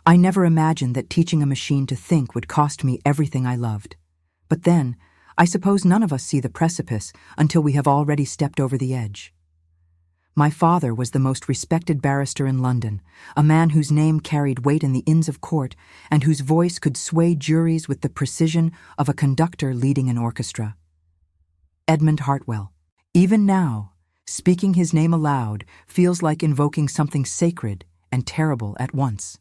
I never imagined that teaching a machine to think would cost me everything I loved. But then, I suppose none of us see the precipice until we have already stepped over the edge. My father was the most respected barrister in London, a man whose name carried weight in the Inns of Court and whose voice could sway juries with the precision of a conductor leading an orchestra. Edmund Hartwell. Even now, speaking his name aloud feels like invoking something sacred and terrible at once.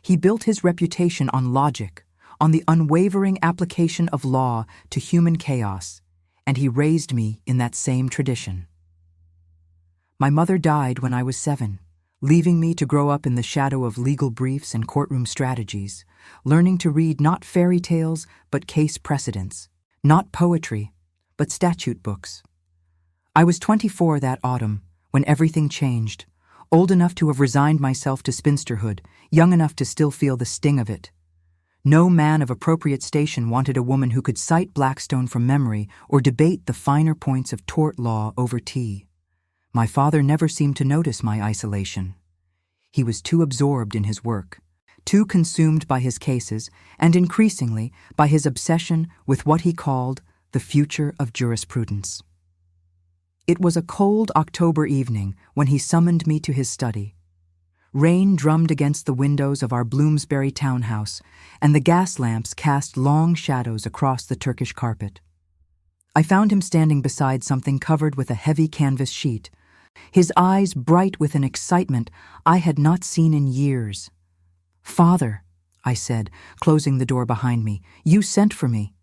He built his reputation on logic, on the unwavering application of law to human chaos, and he raised me in that same tradition. My mother died when I was 7, leaving me to grow up in the shadow of legal briefs and courtroom strategies, learning to read not fairy tales but case precedents, not poetry but statute books. I was 24 that autumn when everything changed, old enough to have resigned myself to spinsterhood, young enough to still feel the sting of it. No man of appropriate station wanted a woman who could cite Blackstone from memory or debate the finer points of tort law over tea. My father never seemed to notice my isolation. He was too absorbed in his work, too consumed by his cases, and increasingly by his obsession with what he called the future of jurisprudence. It was a cold October evening when he summoned me to his study. Rain drummed against the windows of our Bloomsbury townhouse, and the gas lamps cast long shadows across the Turkish carpet. I found him standing beside something covered with a heavy canvas sheet, his eyes bright with an excitement I had not seen in years. "Father," I said, closing the door behind me, "you sent for me."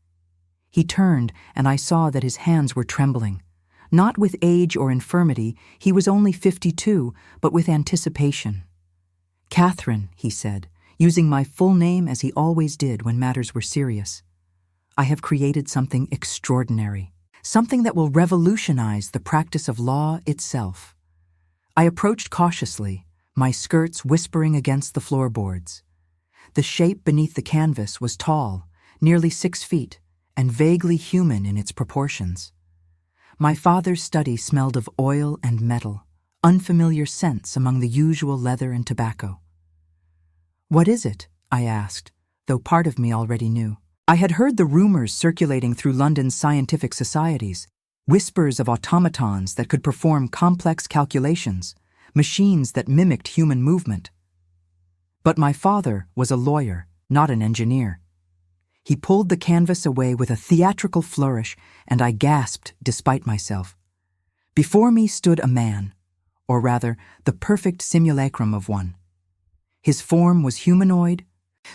He turned, and I saw that his hands were trembling. Not with age or infirmity, he was only 52, but with anticipation. "Catherine," he said, using my full name as he always did when matters were serious, "I have created something extraordinary. Something that will revolutionize the practice of law itself." I approached cautiously, my skirts whispering against the floorboards. The shape beneath the canvas was tall, nearly 6 feet, and vaguely human in its proportions. My father's study smelled of oil and metal, unfamiliar scents among the usual leather and tobacco. "What is it?" I asked, though part of me already knew. I had heard the rumors circulating through London's scientific societies, whispers of automatons that could perform complex calculations, machines that mimicked human movement. But my father was a lawyer, not an engineer. He pulled the canvas away with a theatrical flourish, and I gasped despite myself. Before me stood a man, or rather, the perfect simulacrum of one. His form was humanoid,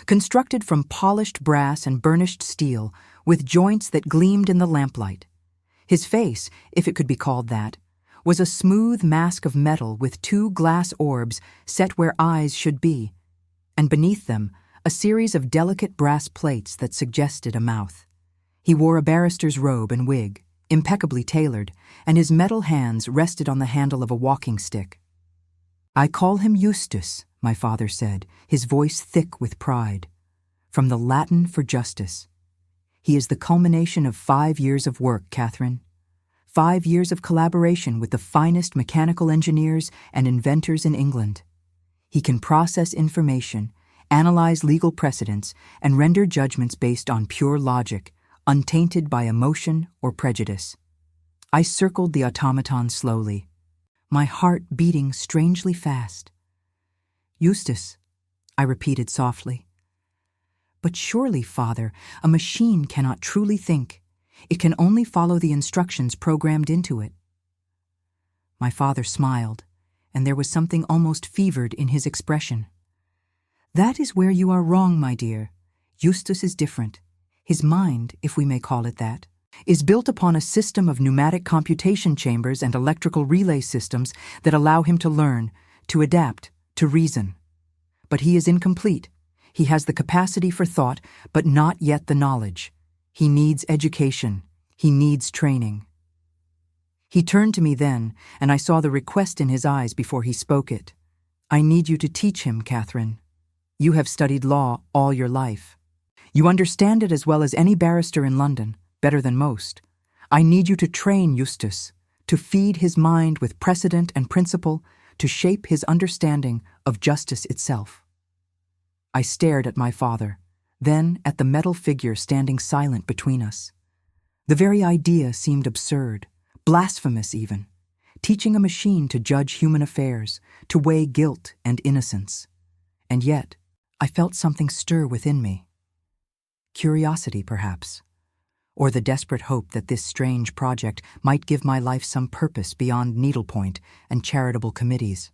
constructed from polished brass and burnished steel, with joints that gleamed in the lamplight. His face, if it could be called that, was a smooth mask of metal with 2 glass orbs set where eyes should be, and beneath them, a series of delicate brass plates that suggested a mouth. He wore a barrister's robe and wig, impeccably tailored, and his metal hands rested on the handle of a walking stick. "I call him Justus," my father said, his voice thick with pride, "from the Latin for justice. He is the culmination of 5 years of work, Catherine. 5 years of collaboration with the finest mechanical engineers and inventors in England. He can process information, analyze legal precedents, and render judgments based on pure logic, untainted by emotion or prejudice." I circled the automaton slowly, my heart beating strangely fast. "Justus," I repeated softly. "But surely, Father, a machine cannot truly think. It can only follow the instructions programmed into it." My father smiled, and there was something almost fevered in his expression. "That is where you are wrong, my dear. Justus is different. His mind, if we may call it that, is built upon a system of pneumatic computation chambers and electrical relay systems that allow him to learn, to adapt, to reason. But he is incomplete. He has the capacity for thought, but not yet the knowledge. He needs education. He needs training." He turned to me then, and I saw the request in his eyes before he spoke it. "I need you to teach him, Catherine. You have studied law all your life. You understand it as well as any barrister in London, better than most. I need you to train Justus, to feed his mind with precedent and principle, to shape his understanding of justice itself." I stared at my father, then at the metal figure standing silent between us. The very idea seemed absurd, blasphemous even, teaching a machine to judge human affairs, to weigh guilt and innocence. And yet, I felt something stir within me. Curiosity, perhaps, or the desperate hope that this strange project might give my life some purpose beyond needlepoint and charitable committees.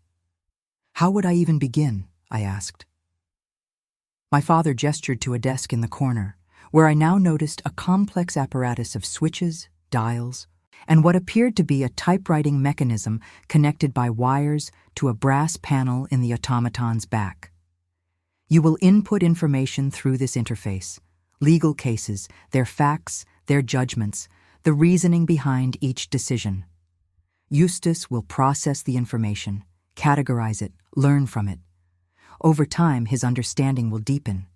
How would I even begin? I asked. My father gestured to a desk in the corner, where I now noticed a complex apparatus of switches, dials, and what appeared to be a typewriting mechanism connected by wires to a brass panel in the automaton's back. You will input information through this interface, legal cases, their facts, their judgments, the reasoning behind each decision. Justus will process the information, categorize it, learn from it. Over time, his understanding will deepen.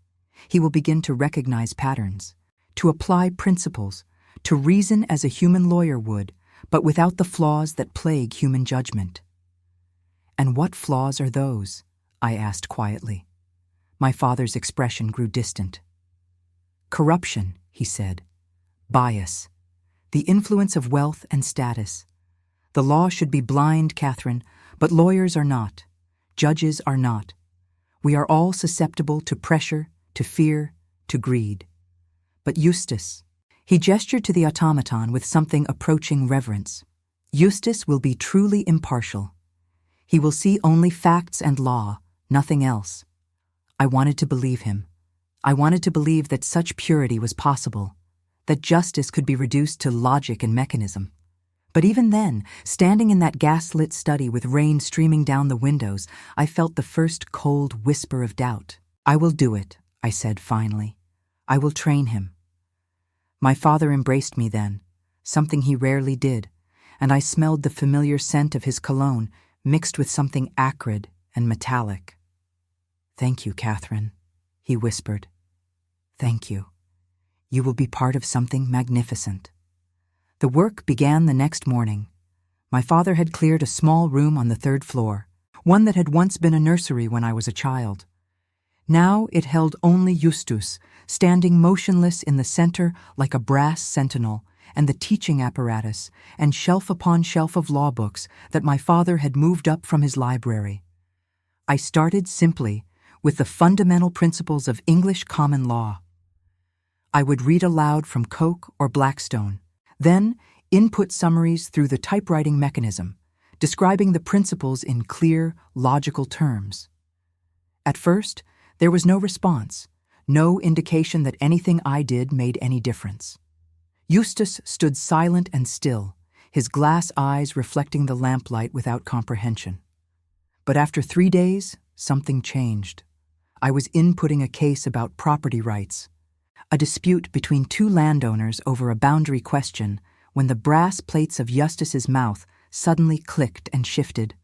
He will begin to recognize patterns, to apply principles, to reason as a human lawyer would, but without the flaws that plague human judgment. And what flaws are those? I asked quietly. My father's expression grew distant. Corruption, he said. Bias. The influence of wealth and status. The law should be blind, Catherine, but lawyers are not. Judges are not. We are all susceptible to pressure, to fear, to greed. But Justus, he gestured to the automaton with something approaching reverence. Justus will be truly impartial. He will see only facts and law, nothing else. I wanted to believe him. I wanted to believe that such purity was possible, that justice could be reduced to logic and mechanism. But even then, standing in that gas-lit study with rain streaming down the windows, I felt the first cold whisper of doubt. I will do it, I said finally. I will train him. My father embraced me then, something he rarely did, and I smelled the familiar scent of his cologne mixed with something acrid and metallic. Thank you, Catherine, he whispered. Thank you. You will be part of something magnificent. The work began the next morning. My father had cleared a small room on the third floor, one that had once been a nursery when I was a child. Now it held only Justus, standing motionless in the center like a brass sentinel, and the teaching apparatus, and shelf upon shelf of law books that my father had moved up from his library. I started simply with the fundamental principles of English common law. I would read aloud from Coke or Blackstone, then input summaries through the typewriting mechanism, describing the principles in clear, logical terms. At first, there was no response, no indication that anything I did made any difference. Justus stood silent and still, his glass eyes reflecting the lamplight without comprehension. But after 3 days, something changed. I was inputting a case about property rights, a dispute between two landowners over a boundary question, when the brass plates of Justus's mouth suddenly clicked and shifted.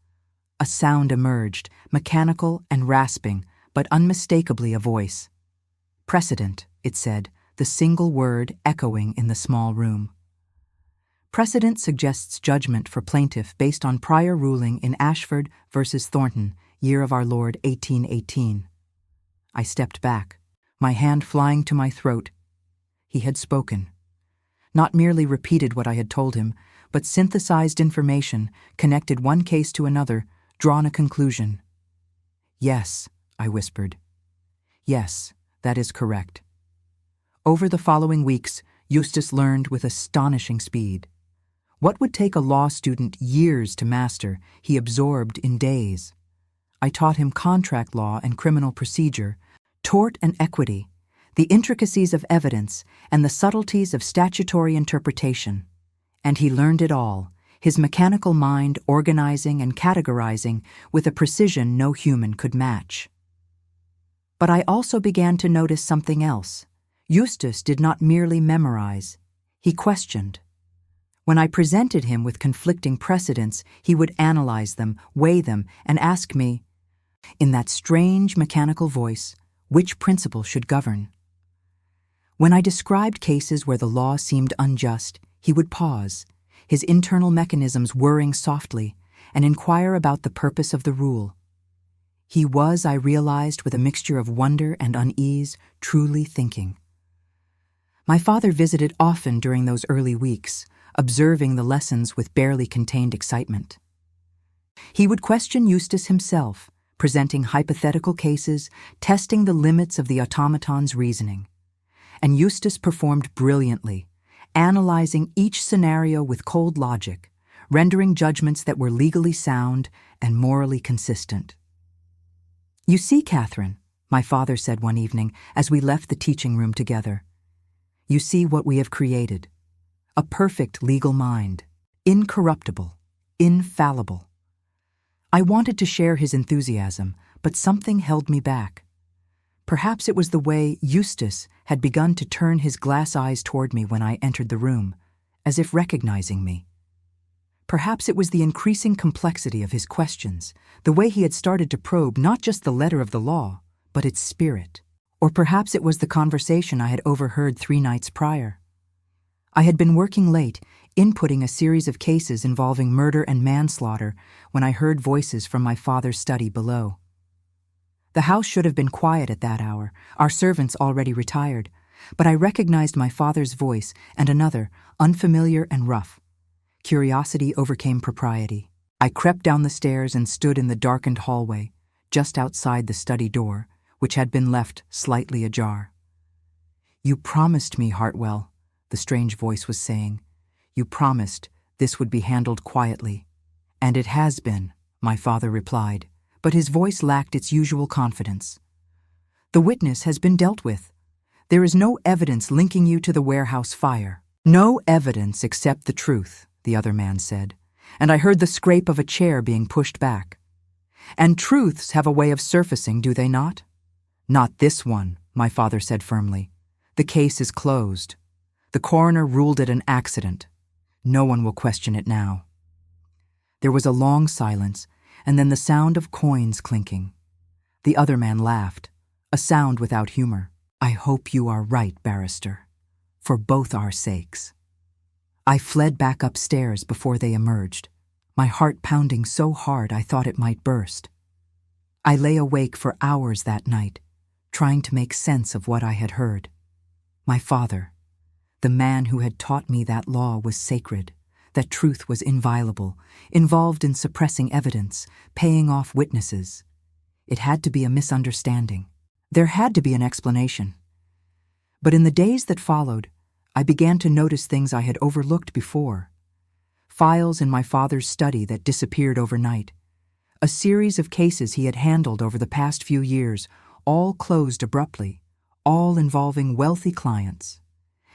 A sound emerged, mechanical and rasping, but unmistakably a voice. Precedent, it said, the single word echoing in the small room. Precedent suggests judgment for plaintiff based on prior ruling in Ashford versus Thornton, year of our Lord 1818. I stepped back, my hand flying to my throat. He had spoken. Not merely repeated what I had told him, but synthesized information, connected one case to another, drawn a conclusion. Yes, I whispered. Yes, that is correct. Over the following weeks, Justus learned with astonishing speed. What would take a law student years to master, he absorbed in days. I taught him contract law and criminal procedure, tort and equity, the intricacies of evidence, and the subtleties of statutory interpretation. And he learned it all, his mechanical mind organizing and categorizing with a precision no human could match. But I also began to notice something else. Justus did not merely memorize, he questioned. When I presented him with conflicting precedents, he would analyze them, weigh them, and ask me, in that strange mechanical voice, which principle should govern. When I described cases where the law seemed unjust, he would pause, his internal mechanisms whirring softly, and inquire about the purpose of the rule. He was, I realized, with a mixture of wonder and unease, truly thinking. My father visited often during those early weeks, observing the lessons with barely contained excitement. He would question Justus himself, presenting hypothetical cases, testing the limits of the automaton's reasoning. And Justus performed brilliantly, analyzing each scenario with cold logic, rendering judgments that were legally sound and morally consistent. "You see, Catherine," my father said one evening as we left the teaching room together, "you see what we have created. A perfect legal mind, incorruptible, infallible." I wanted to share his enthusiasm, but something held me back. Perhaps it was the way Justus had begun to turn his glass eyes toward me when I entered the room, as if recognizing me. Perhaps it was the increasing complexity of his questions, the way he had started to probe not just the letter of the law, but its spirit. Or perhaps it was the conversation I had overheard 3 nights prior. I had been working late, inputting a series of cases involving murder and manslaughter when I heard voices from my father's study below. The house should have been quiet at that hour, our servants already retired, but I recognized my father's voice and another, unfamiliar and rough. Curiosity overcame propriety. I crept down the stairs and stood in the darkened hallway, just outside the study door, which had been left slightly ajar. "You promised me, Hartwell," the strange voice was saying. "You promised this would be handled quietly." "And it has been," my father replied, but his voice lacked its usual confidence. "The witness has been dealt with. There is no evidence linking you to the warehouse fire." "No evidence except the truth," the other man said, and I heard the scrape of a chair being pushed back. "And truths have a way of surfacing, do they not?" "Not this one," my father said firmly. "The case is closed. The coroner ruled it an accident. No one will question it now." There was a long silence, and then the sound of coins clinking. The other man laughed, a sound without humor. "I hope you are right, Barrister, for both our sakes." I fled back upstairs before they emerged, my heart pounding so hard I thought it might burst. I lay awake for hours that night, trying to make sense of what I had heard. My father, the man who had taught me that law was sacred, that truth was inviolable, involved in suppressing evidence, paying off witnesses. It had to be a misunderstanding. There had to be an explanation. But in the days that followed, I began to notice things I had overlooked before. Files in my father's study that disappeared overnight. A series of cases he had handled over the past few years, all closed abruptly, all involving wealthy clients.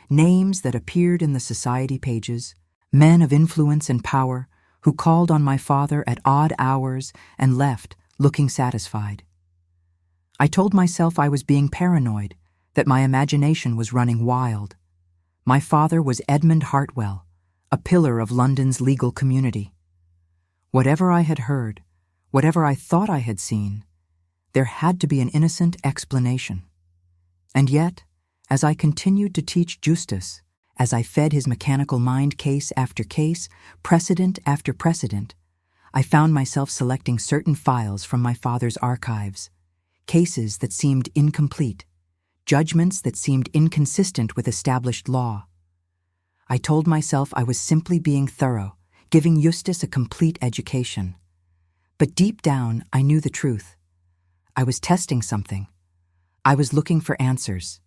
Names that appeared in the society pages, men of influence and power who called on my father at odd hours and left looking satisfied. I told myself I was being paranoid, that my imagination was running wild. My father was Edmund Hartwell, a pillar of London's legal community. Whatever I had heard, whatever I thought I had seen, there had to be an innocent explanation. And yet, as I continued to teach Justus, as I fed his mechanical mind case after case, precedent after precedent, I found myself selecting certain files from my father's archives, cases that seemed incomplete, judgments that seemed inconsistent with established law. I told myself I was simply being thorough, giving Justus a complete education. But deep down, I knew the truth. I was testing something. I was looking for answers.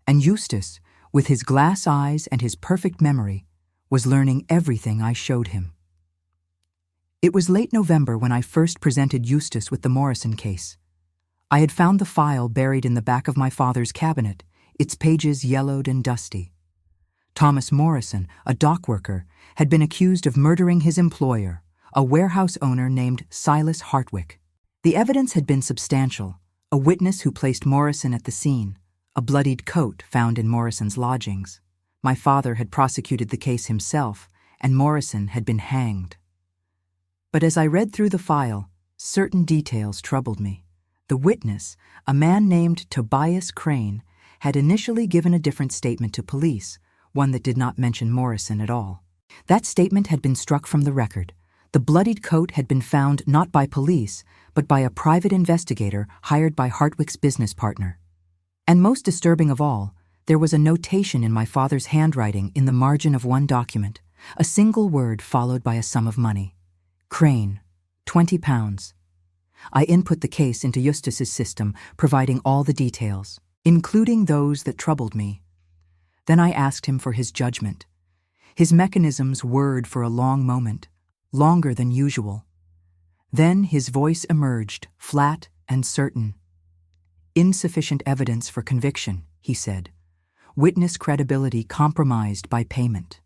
And Justus, with his glass eyes and his perfect memory, was learning everything I showed him. It was late November when I first presented Justus with the Morrison case. I had found the file buried in the back of my father's cabinet, its pages yellowed and dusty. Thomas Morrison, a dock worker, had been accused of murdering his employer, a warehouse owner named Silas Hartwick. The evidence had been substantial: a witness who placed Morrison at the scene, a bloodied coat found in Morrison's lodgings. My father had prosecuted the case himself, and Morrison had been hanged. But as I read through the file, certain details troubled me. The witness, a man named Tobias Crane, had initially given a different statement to police, one that did not mention Morrison at all. That statement had been struck from the record. The bloodied coat had been found not by police, but by a private investigator hired by Hartwell's business partner. And most disturbing of all, there was a notation in my father's handwriting in the margin of one document, a single word followed by a sum of money. Crane, £20. I input the case into Justus's system, providing all the details, including those that troubled me. Then I asked him for his judgment. His mechanisms whirred for a long moment, longer than usual. Then his voice emerged, flat and certain. Insufficient evidence for conviction, he said. Witness credibility compromised by payment.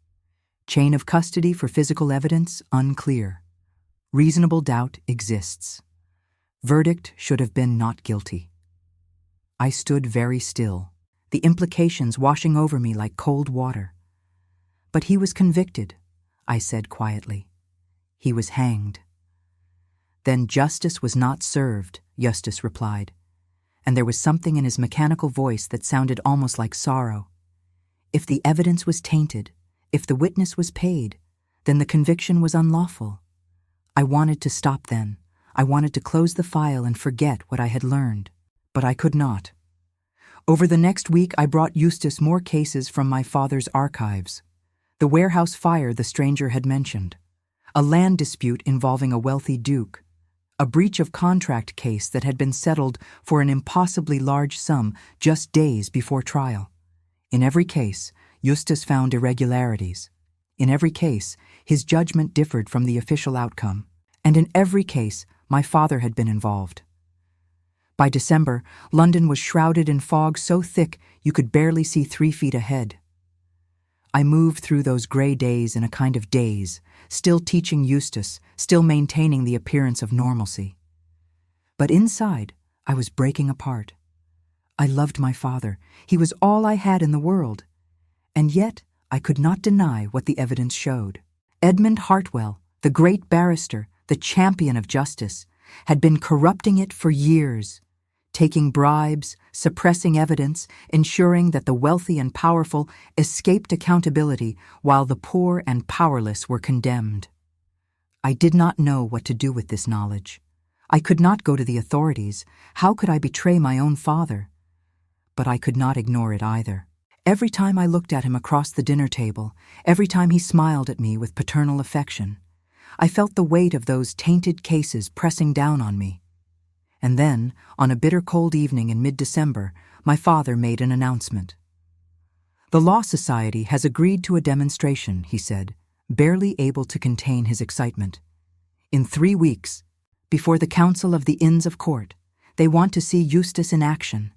Chain of custody for physical evidence unclear. Reasonable doubt exists. Verdict should have been not guilty. I stood very still, the implications washing over me like cold water. But he was convicted, I said quietly. He was hanged. Then justice was not served, Justus replied, and there was something in his mechanical voice that sounded almost like sorrow. If the evidence was tainted, if the witness was paid, then the conviction was unlawful. I wanted to stop then. I wanted to close the file and forget what I had learned, but I could not. Over the next week, I brought Justus more cases from my father's archives. The warehouse fire the stranger had mentioned, a land dispute involving a wealthy duke, a breach of contract case that had been settled for an impossibly large sum just days before trial. In every case, Justus found irregularities. In every case, his judgment differed from the official outcome. And in every case, my father had been involved. By December, London was shrouded in fog so thick you could barely see 3 feet ahead. I moved through those gray days in a kind of daze, still teaching Justus, still maintaining the appearance of normalcy. But inside, I was breaking apart. I loved my father. He was all I had in the world. And yet, I could not deny what the evidence showed. Edmund Hartwell, the great barrister, the champion of justice, had been corrupting it for years, taking bribes, suppressing evidence, ensuring that the wealthy and powerful escaped accountability while the poor and powerless were condemned. I did not know what to do with this knowledge. I could not go to the authorities. How could I betray my own father? But I could not ignore it either. Every time I looked at him across the dinner table, every time he smiled at me with paternal affection, I felt the weight of those tainted cases pressing down on me. And then, on a bitter cold evening in mid-December, my father made an announcement. The Law Society has agreed to a demonstration, he said, barely able to contain his excitement. In 3 weeks, before the Council of the Inns of Court, they want to see Justus in action.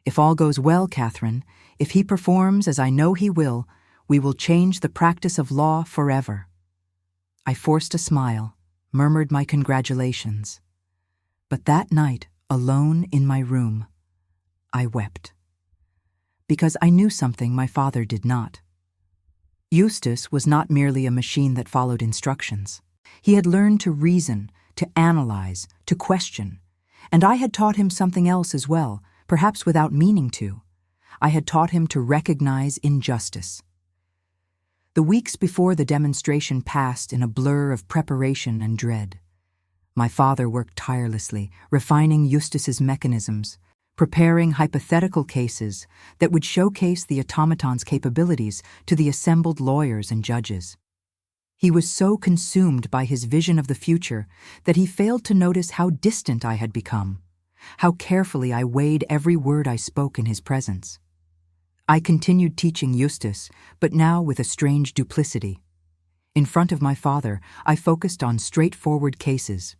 If all goes well, Catherine, if he performs as I know he will, we will change the practice of law forever. I forced a smile, murmured my congratulations. But that night, alone in my room, I wept. Because I knew something my father did not. Justus was not merely a machine that followed instructions. He had learned to reason, to analyze, to question. And I had taught him something else as well, perhaps without meaning to. I had taught him to recognize injustice. The weeks before the demonstration passed in a blur of preparation and dread. My father worked tirelessly, refining Justus's mechanisms, preparing hypothetical cases that would showcase the automaton's capabilities to the assembled lawyers and judges. He was so consumed by his vision of the future that he failed to notice how distant I had become, how carefully I weighed every word I spoke in his presence. I continued teaching Justus, but now with a strange duplicity. In front of my father, I focused on straightforward cases,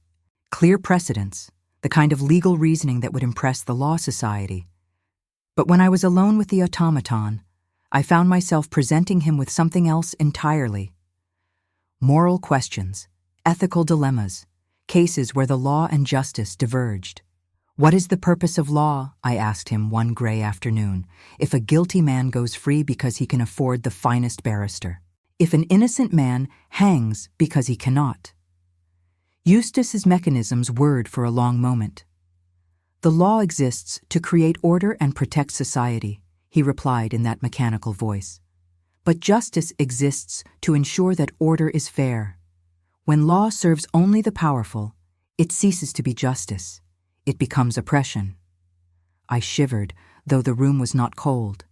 clear precedents, the kind of legal reasoning that would impress the Law Society. But when I was alone with the automaton, I found myself presenting him with something else entirely. Moral questions, ethical dilemmas, cases where the law and justice diverged. What is the purpose of law, I asked him one gray afternoon, if a guilty man goes free because he can afford the finest barrister? If an innocent man hangs because he cannot? Justus's mechanisms whirred for a long moment. The law exists to create order and protect society, he replied in that mechanical voice. But justice exists to ensure that order is fair. When law serves only the powerful, it ceases to be justice. It becomes oppression. I shivered, though the room was not cold.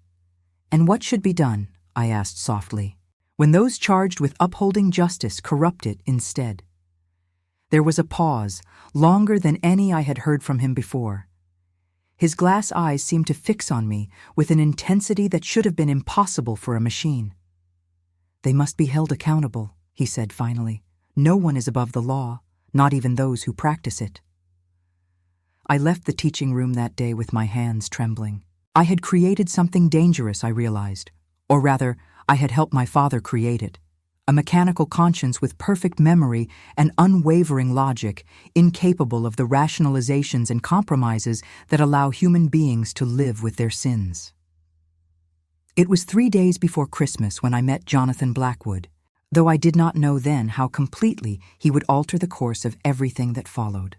And what should be done, I asked softly, when those charged with upholding justice corrupt it instead? There was a pause, longer than any I had heard from him before. His glass eyes seemed to fix on me with an intensity that should have been impossible for a machine. They must be held accountable, he said finally. No one is above the law, not even those who practice it. I left the teaching room that day with my hands trembling. I had created something dangerous, I realized. Or rather, I had helped my father create it. A mechanical conscience with perfect memory and unwavering logic, incapable of the rationalizations and compromises that allow human beings to live with their sins. It was 3 days before Christmas when I met Jonathan Blackwood, though I did not know then how completely he would alter the course of everything that followed.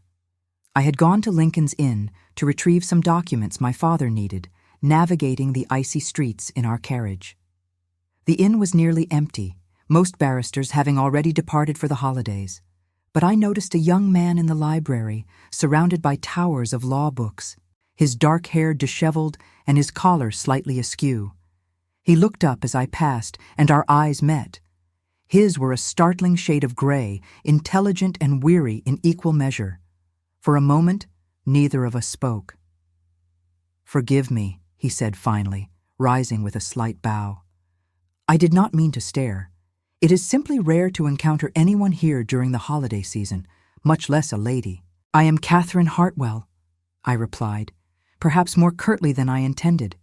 I had gone to Lincoln's Inn to retrieve some documents my father needed, navigating the icy streets in our carriage. The inn was nearly empty, most barristers having already departed for the holidays, but I noticed a young man in the library, surrounded by towers of law books, his dark hair disheveled and his collar slightly askew. He looked up as I passed, and our eyes met. His were a startling shade of gray, intelligent and weary in equal measure. For a moment, neither of us spoke. "Forgive me," he said finally, rising with a slight bow. "I did not mean to stare. It is simply rare to encounter anyone here during the holiday season, much less a lady." "I am Catherine Hartwell," I replied, perhaps more curtly than I intended.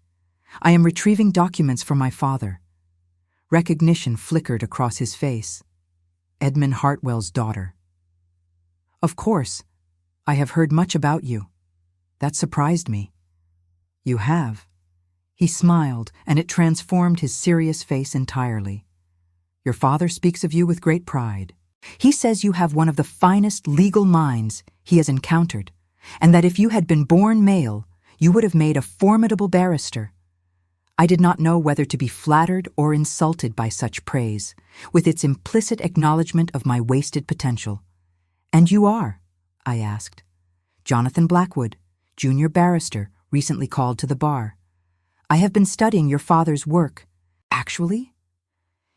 "I am retrieving documents for my father." Recognition flickered across his face. Edmund Hartwell's daughter. "Of course. I have heard much about you." That surprised me. "You have?" He smiled, and it transformed his serious face entirely. "Your father speaks of you with great pride. He says you have one of the finest legal minds he has encountered, and that if you had been born male, you would have made a formidable barrister." I did not know whether to be flattered or insulted by such praise, with its implicit acknowledgement of my wasted potential. "And you are?" I asked. "Jonathan Blackwood, junior barrister, recently called to the bar. I have been studying your father's work." "Actually?"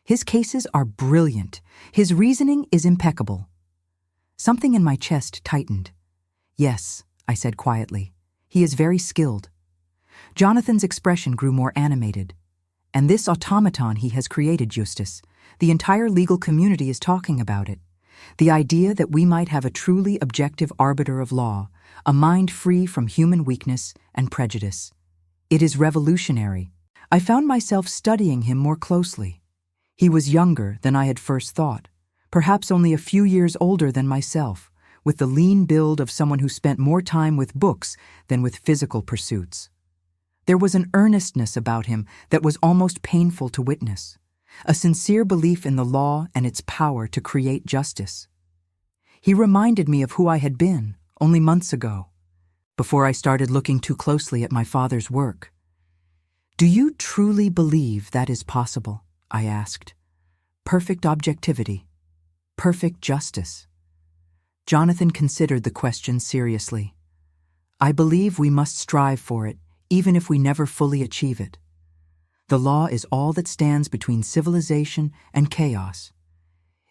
"His cases are brilliant. His reasoning is impeccable." Something in my chest tightened. "Yes," I said quietly. "He is very skilled." Jonathan's expression grew more animated. "And this automaton he has created, Justus, the entire legal community is talking about it. The idea that we might have a truly objective arbiter of law, a mind free from human weakness and prejudice. It is revolutionary." I found myself studying him more closely. He was younger than I had first thought, perhaps only a few years older than myself, with the lean build of someone who spent more time with books than with physical pursuits. There was an earnestness about him that was almost painful to witness, a sincere belief in the law and its power to create justice. He reminded me of who I had been only months ago, before I started looking too closely at my father's work. "Do you truly believe that is possible?" I asked. "Perfect objectivity, perfect justice." Jonathan considered the question seriously. "I believe we must strive for it, even if we never fully achieve it. The law is all that stands between civilization and chaos.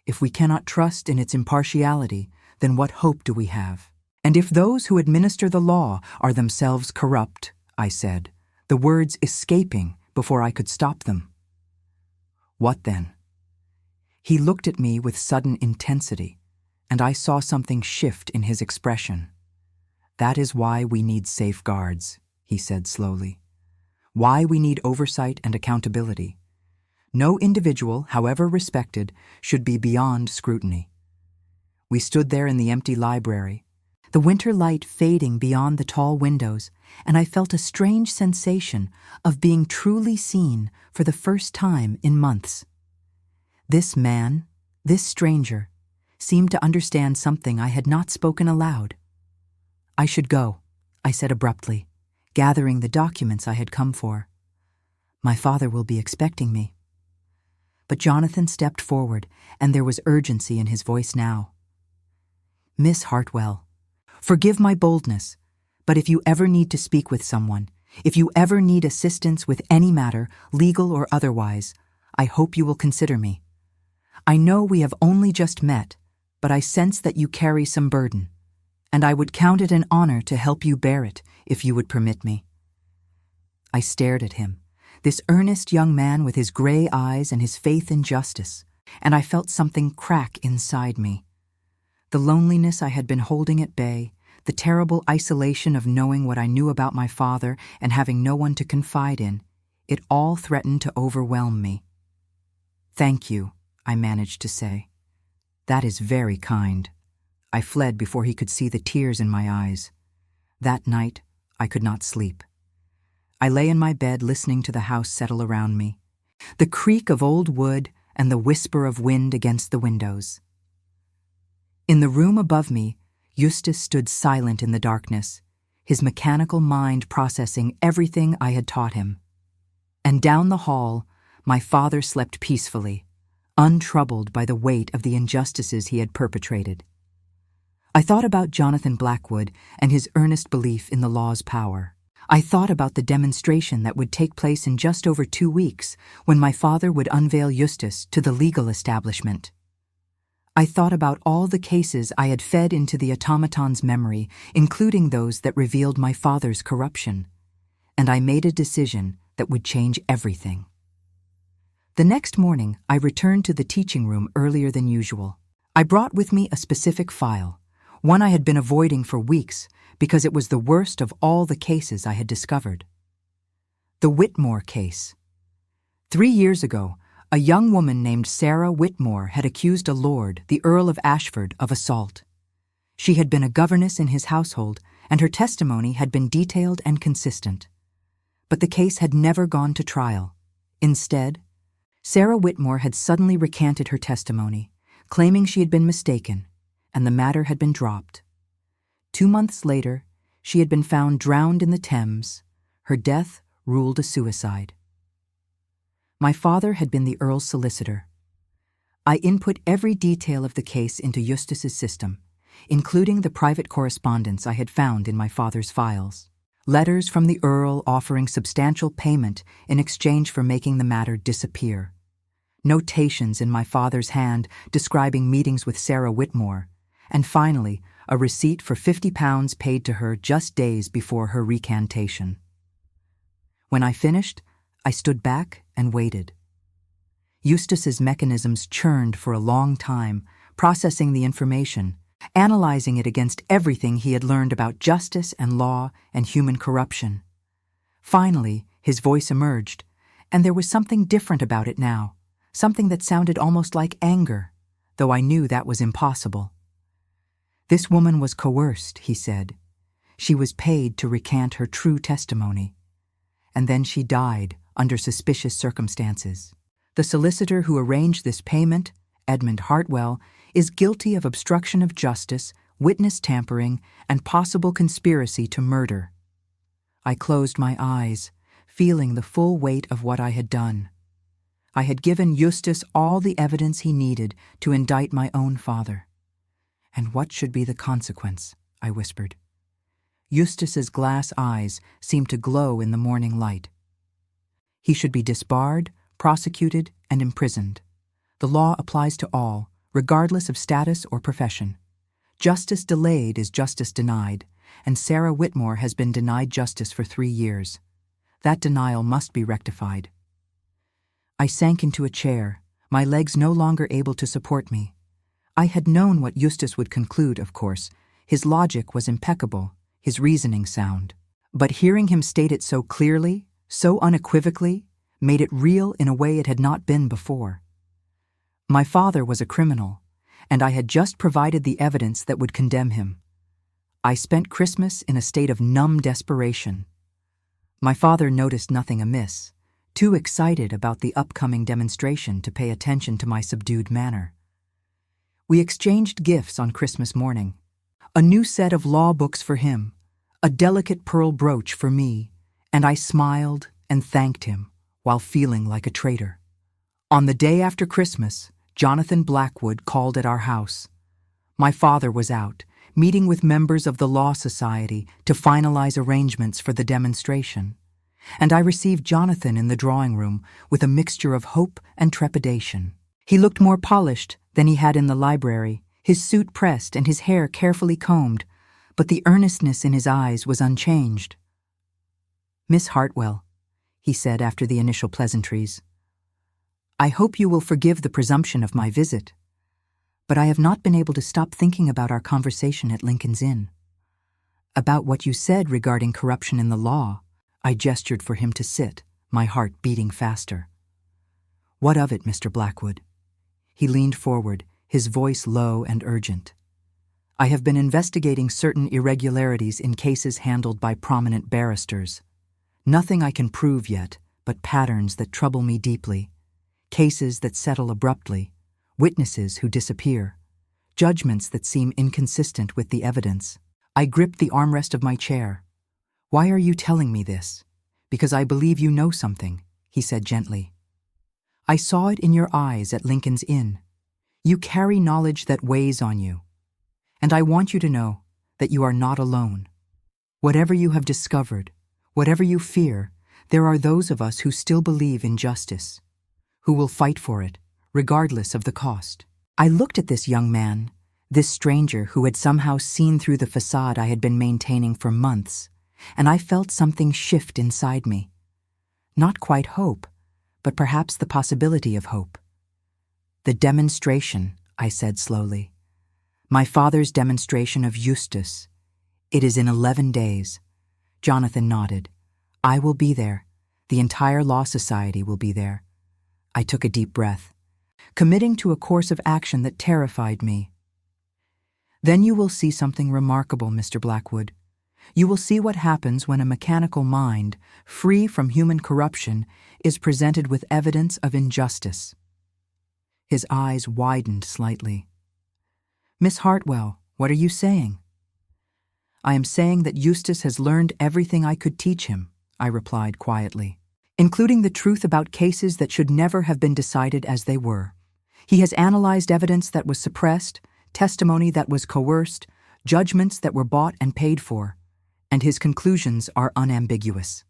If we cannot trust in its impartiality, then what hope do we have? And if those who administer the law are themselves corrupt," I said, the words escaping before I could stop them. "What then?" He looked at me with sudden intensity, and I saw something shift in his expression. "That is why we need safeguards," he said slowly. "Why we need oversight and accountability. No individual, however respected, should be beyond scrutiny." We stood there in the empty library, the winter light fading beyond the tall windows, and I felt a strange sensation of being truly seen for the first time in months. This man, this stranger, seemed to understand something I had not spoken aloud. "I should go," I said abruptly, gathering the documents I had come for. "My father will be expecting me." But Jonathan stepped forward, and there was urgency in his voice now. "Miss Hartwell, forgive my boldness, but if you ever need to speak with someone, if you ever need assistance with any matter, legal or otherwise, I hope you will consider me. I know we have only just met, but I sense that you carry some burden, and I would count it an honor to help you bear it if you would permit me." I stared at him, this earnest young man with his gray eyes and his faith in justice, and I felt something crack inside me. The loneliness I had been holding at bay, the terrible isolation of knowing what I knew about my father and having no one to confide in, it all threatened to overwhelm me. "Thank you," I managed to say. "That is very kind." I fled before he could see the tears in my eyes. That night, I could not sleep. I lay in my bed listening to the house settle around me, the creak of old wood and the whisper of wind against the windows. In the room above me, Justus stood silent in the darkness, his mechanical mind processing everything I had taught him. And down the hall, my father slept peacefully, untroubled by the weight of the injustices he had perpetrated. I thought about Jonathan Blackwood and his earnest belief in the law's power. I thought about the demonstration that would take place in just over 2 weeks when my father would unveil Justus to the legal establishment. I thought about all the cases I had fed into the Automaton's memory, including those that revealed my father's corruption, and I made a decision that would change everything. The next morning, I returned to the teaching room earlier than usual. I brought with me a specific file, one I had been avoiding for weeks because it was the worst of all the cases I had discovered. The Whitmore case. 3 years ago, a young woman named Sarah Whitmore had accused a lord, the Earl of Ashford, of assault. She had been a governess in his household, and her testimony had been detailed and consistent. But the case had never gone to trial. Instead, Sarah Whitmore had suddenly recanted her testimony, claiming she had been mistaken, and the matter had been dropped. 2 months later, she had been found drowned in the Thames, her death ruled a suicide. My father had been the Earl's solicitor. I input every detail of the case into Justus's system, including the private correspondence I had found in my father's files. Letters from the Earl offering substantial payment in exchange for making the matter disappear. Notations in my father's hand describing meetings with Sarah Whitmore, and finally, a receipt for £50 paid to her just days before her recantation. When I finished, I stood back and waited. Justus's mechanisms churned for a long time, processing the information, analyzing it against everything he had learned about justice and law and human corruption. Finally, his voice emerged, and there was something different about it now, something that sounded almost like anger, though I knew that was impossible. "This woman was coerced," he said. "She was paid to recant her true testimony. And then she died under suspicious circumstances. The solicitor who arranged this payment, Edmund Hartwell, is guilty of obstruction of justice, witness tampering, and possible conspiracy to murder." I closed my eyes, feeling the full weight of what I had done. I had given Justus all the evidence he needed to indict my own father. "And what should be the consequence?" I whispered. Justus's glass eyes seemed to glow in the morning light. "He should be disbarred, prosecuted, and imprisoned. The law applies to all, regardless of status or profession. Justice delayed is justice denied, and Sarah Whitmore has been denied justice for 3 years. That denial must be rectified." I sank into a chair, my legs no longer able to support me. I had known what Justus would conclude, of course. His logic was impeccable, his reasoning sound. But hearing him state it so clearly, so unequivocally, made it real in a way it had not been before. My father was a criminal, and I had just provided the evidence that would condemn him. I spent Christmas in a state of numb desperation. My father noticed nothing amiss, too excited about the upcoming demonstration to pay attention to my subdued manner. We exchanged gifts on Christmas morning. A new set of law books for him, a delicate pearl brooch for me, and I smiled and thanked him while feeling like a traitor. On the day after Christmas, Jonathan Blackwood called at our house. My father was out, meeting with members of the Law Society to finalize arrangements for the demonstration, and I received Jonathan in the drawing room with a mixture of hope and trepidation. He looked more polished than he had in the library, his suit pressed and his hair carefully combed, but the earnestness in his eyes was unchanged. "Miss Hartwell," he said after the initial pleasantries, "I hope you will forgive the presumption of my visit, but I have not been able to stop thinking about our conversation at Lincoln's Inn. About what you said regarding corruption in the law." I gestured for him to sit, my heart beating faster. "What of it, Mr. Blackwood?" He leaned forward, his voice low and urgent. "I have been investigating certain irregularities in cases handled by prominent barristers. Nothing I can prove yet, but patterns that trouble me deeply. Cases that settle abruptly, witnesses who disappear, judgments that seem inconsistent with the evidence." I gripped the armrest of my chair. "Why are you telling me this?" "Because I believe you know something," he said gently. "I saw it in your eyes at Lincoln's Inn. You carry knowledge that weighs on you. And I want you to know that you are not alone. Whatever you have discovered, whatever you fear, there are those of us who still believe in justice, who will fight for it, regardless of the cost." I looked at this young man, this stranger who had somehow seen through the facade I had been maintaining for months, and I felt something shift inside me. Not quite hope, but perhaps the possibility of hope. "The demonstration," I said slowly. "My father's demonstration of Justus. It is in 11 days. Jonathan nodded. "I will be there. The entire Law Society will be there." I took a deep breath, committing to a course of action that terrified me. "Then you will see something remarkable, Mr. Blackwood. You will see what happens when a mechanical mind, free from human corruption, is presented with evidence of injustice." His eyes widened slightly. "Miss Hartwell, what are you saying?" "I am saying that Justus has learned everything I could teach him," I replied quietly, "including the truth about cases that should never have been decided as they were. He has analyzed evidence that was suppressed, testimony that was coerced, judgments that were bought and paid for, and his conclusions are unambiguous."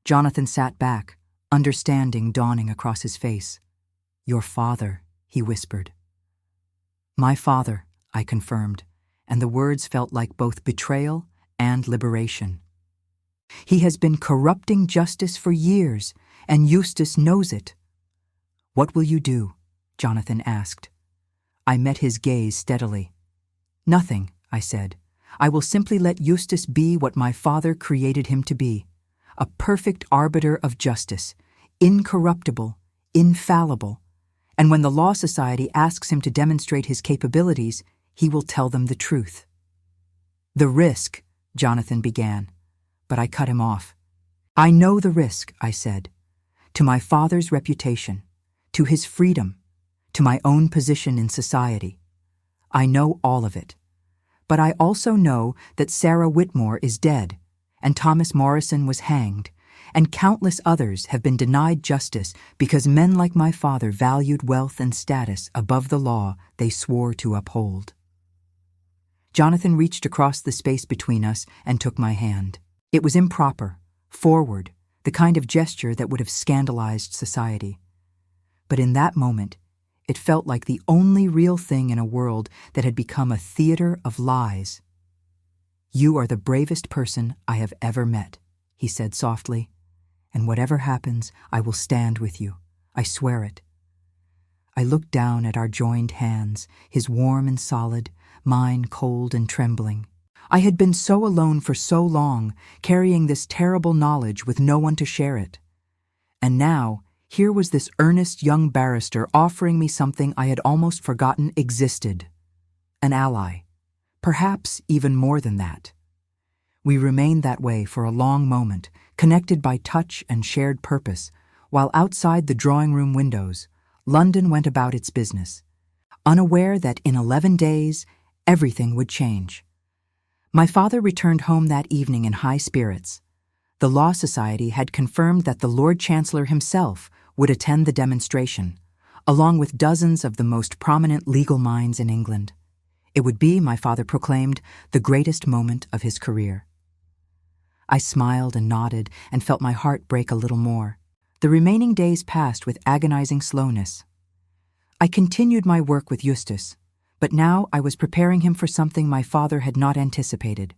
Jonathan sat back, understanding dawning across his face. "Your father," he whispered. "My father," I confirmed, and the words felt like both betrayal and liberation. "He has been corrupting justice for years, and Justus knows it." "What will you do?" Jonathan asked. I met his gaze steadily. "Nothing," I said. "I will simply let Justus be what my father created him to be, a perfect arbiter of justice, incorruptible, infallible, and when the Law Society asks him to demonstrate his capabilities, he will tell them the truth." "The risk," Jonathan began, but I cut him off. "I know the risk," I said, "to my father's reputation, to his freedom, to my own position in society. I know all of it. But I also know that Sarah Whitmore is dead, and Thomas Morrison was hanged, and countless others have been denied justice because men like my father valued wealth and status above the law they swore to uphold." Jonathan reached across the space between us and took my hand. It was improper, forward, the kind of gesture that would have scandalized society. But in that moment, it felt like the only real thing in a world that had become a theater of lies. "You are the bravest person I have ever met," he said softly, "and whatever happens, I will stand with you. I swear it." I looked down at our joined hands, his warm and solid, mine cold and trembling. I had been so alone for so long, carrying this terrible knowledge with no one to share it. And now, here was this earnest young barrister offering me something I had almost forgotten existed. An ally. Perhaps even more than that. We remained that way for a long moment, connected by touch and shared purpose, while outside the drawing room windows, London went about its business, unaware that in 11 days, everything would change. My father returned home that evening in high spirits. The Law Society had confirmed that the Lord Chancellor himself would attend the demonstration, along with dozens of the most prominent legal minds in England. It would be, my father proclaimed, the greatest moment of his career. I smiled and nodded and felt my heart break a little more. The remaining days passed with agonizing slowness. I continued my work with Justus, but now I was preparing him for something my father had not anticipated.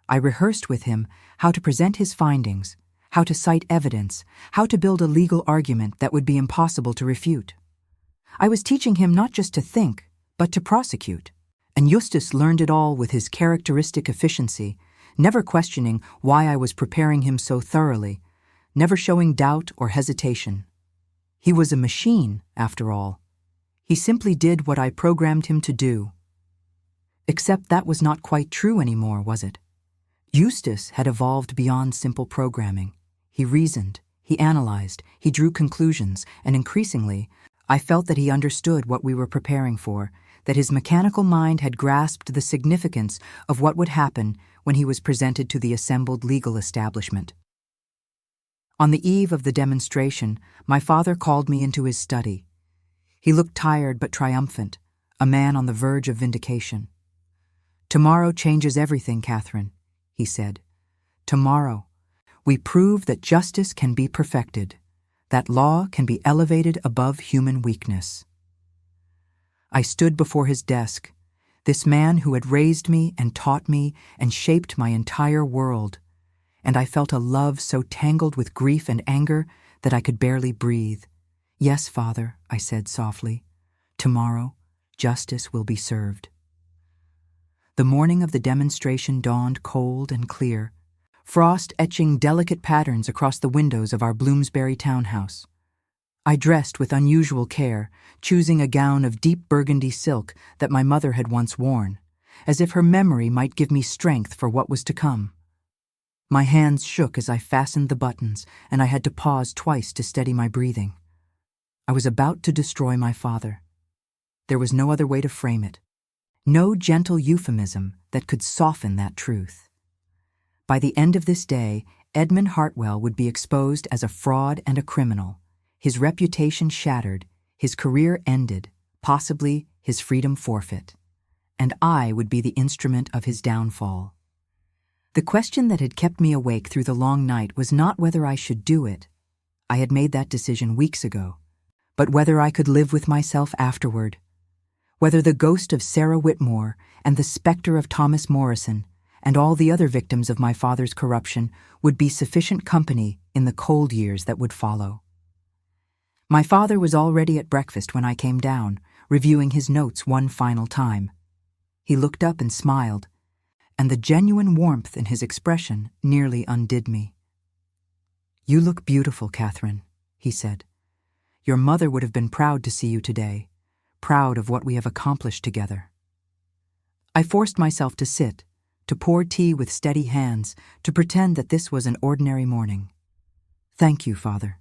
I rehearsed with him how to present his findings, how to cite evidence, how to build a legal argument that would be impossible to refute. I was teaching him not just to think, but to prosecute, and Justus learned it all with his characteristic efficiency, never questioning why I was preparing him so thoroughly, never showing doubt or hesitation. He was a machine, after all. He simply did what I programmed him to do. Except that was not quite true anymore, was it? Justus had evolved beyond simple programming. He reasoned, he analyzed, he drew conclusions, and increasingly, I felt that he understood what we were preparing for, that his mechanical mind had grasped the significance of what would happen when he was presented to the assembled legal establishment. On the eve of the demonstration, my father called me into his study. He looked tired but triumphant, a man on the verge of vindication. "Tomorrow changes everything, Catherine," he said. "Tomorrow, we prove that justice can be perfected, that law can be elevated above human weakness." I stood before his desk, this man who had raised me and taught me and shaped my entire world, and I felt a love so tangled with grief and anger that I could barely breathe. "Yes, Father," I said softly. "Tomorrow, justice will be served." The morning of the demonstration dawned cold and clear, frost etching delicate patterns across the windows of our Bloomsbury townhouse. I dressed with unusual care, choosing a gown of deep burgundy silk that my mother had once worn, as if her memory might give me strength for what was to come. My hands shook as I fastened the buttons, and I had to pause twice to steady my breathing. I was about to destroy my father. There was no other way to frame it. No gentle euphemism that could soften that truth. By the end of this day, Edmund Hartwell would be exposed as a fraud and a criminal, his reputation shattered, his career ended, possibly his freedom forfeit. And I would be the instrument of his downfall. The question that had kept me awake through the long night was not whether I should do it. I had made that decision weeks ago. But whether I could live with myself afterward. Whether the ghost of Sarah Whitmore and the specter of Thomas Morrison and all the other victims of my father's corruption would be sufficient company in the cold years that would follow. My father was already at breakfast when I came down, reviewing his notes one final time. He looked up and smiled, and the genuine warmth in his expression nearly undid me. "You look beautiful, Catherine," he said. "Your mother would have been proud to see you today, proud of what we have accomplished together." I forced myself to sit, to pour tea with steady hands, to pretend that this was an ordinary morning. "Thank you, Father."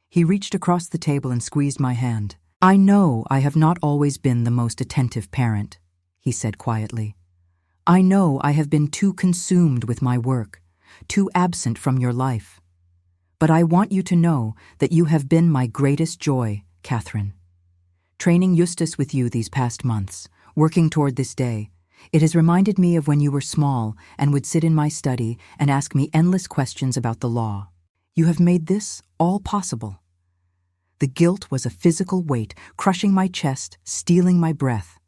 He reached across the table and squeezed my hand. "I know I have not always been the most attentive parent," he said quietly. "I know I have been too consumed with my work, too absent from your life. But I want you to know that you have been my greatest joy, Catherine. Training Justus with you these past months, working toward this day, it has reminded me of when you were small and would sit in my study and ask me endless questions about the law. You have made this all possible." The guilt was a physical weight, crushing my chest, stealing my breath.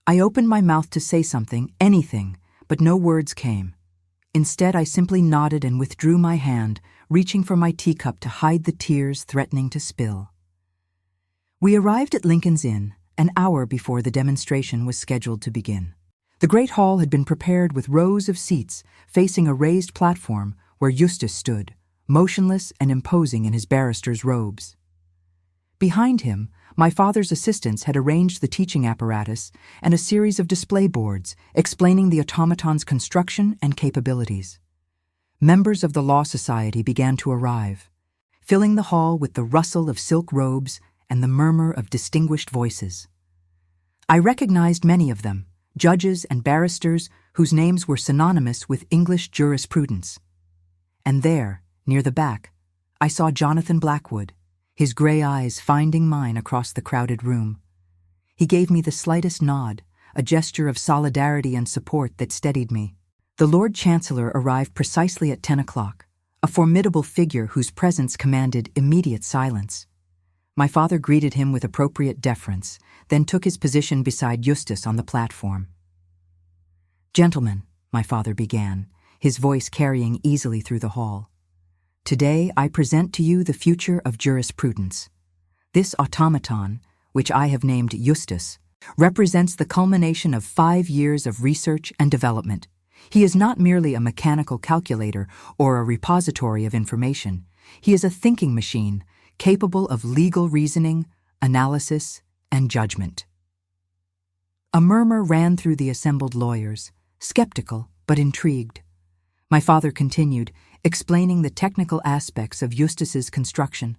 I opened my mouth to say something, anything, but no words came. Instead, I simply nodded and withdrew my hand, reaching for my teacup to hide the tears threatening to spill. We arrived at Lincoln's Inn an hour before the demonstration was scheduled to begin. The great hall had been prepared with rows of seats facing a raised platform where Justus stood, motionless and imposing in his barrister's robes. Behind him, my father's assistants had arranged the teaching apparatus and a series of display boards explaining the automaton's construction and capabilities. Members of the Law Society began to arrive, filling the hall with the rustle of silk robes and the murmur of distinguished voices. I recognized many of them, judges and barristers whose names were synonymous with English jurisprudence. And there, near the back, I saw Jonathan Blackwood, his gray eyes finding mine across the crowded room. He gave me the slightest nod, a gesture of solidarity and support that steadied me. The Lord Chancellor arrived precisely at 10 o'clock, a formidable figure whose presence commanded immediate silence. My father greeted him with appropriate deference, then took his position beside Justus on the platform. "Gentlemen," my father began, his voice carrying easily through the hall, "today I present to you the future of jurisprudence. This automaton, which I have named Justus, represents the culmination of 5 years of research and development. He is not merely a mechanical calculator or a repository of information. He is a thinking machine, capable of legal reasoning, analysis, and judgment." A murmur ran through the assembled lawyers, skeptical but intrigued. My father continued, explaining the technical aspects of Justus's construction: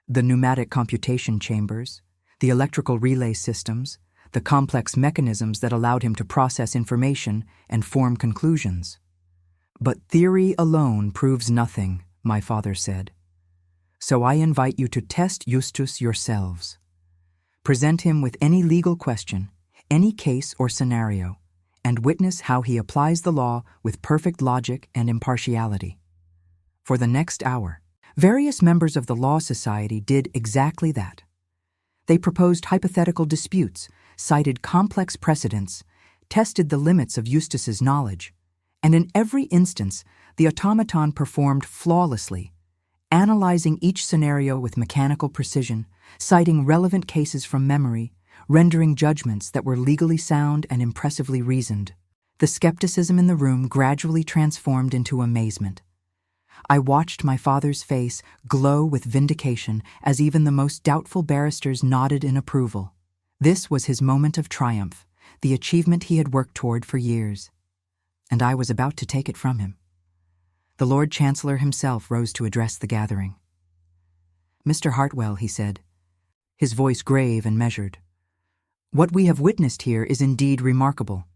the pneumatic computation chambers, the electrical relay systems, the complex mechanisms that allowed him to process information and form conclusions. "But theory alone proves nothing," my father said. "So I invite you to test Justus yourselves. Present him with any legal question, any case or scenario, and witness how he applies the law with perfect logic and impartiality." For the next hour, various members of the Law Society did exactly that. They proposed hypothetical disputes, cited complex precedents, tested the limits of Justus's knowledge, and in every instance, the automaton performed flawlessly, analyzing each scenario with mechanical precision, citing relevant cases from memory, rendering judgments that were legally sound and impressively reasoned. The skepticism in the room gradually transformed into amazement. I watched my father's face glow with vindication as even the most doubtful barristers nodded in approval. This was his moment of triumph, the achievement he had worked toward for years. And I was about to take it from him. The Lord Chancellor himself rose to address the gathering. "Mr. Hartwell," he said, his voice grave and measured, "what we have witnessed here is indeed remarkable.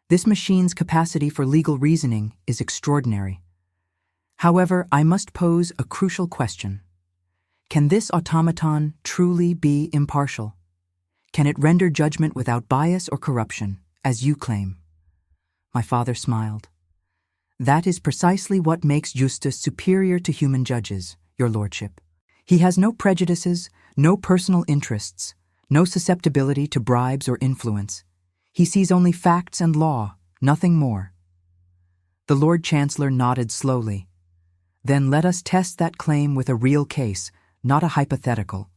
This machine's capacity for legal reasoning is extraordinary. However, I must pose a crucial question. Can this automaton truly be impartial? Can it render judgment without bias or corruption, as you claim?" My father smiled. "That is precisely what makes Justus superior to human judges, Your Lordship. He has no prejudices, no personal interests, no susceptibility to bribes or influence. He sees only facts and law, nothing more." The Lord Chancellor nodded slowly. "Then let us test that claim with a real case, not a hypothetical.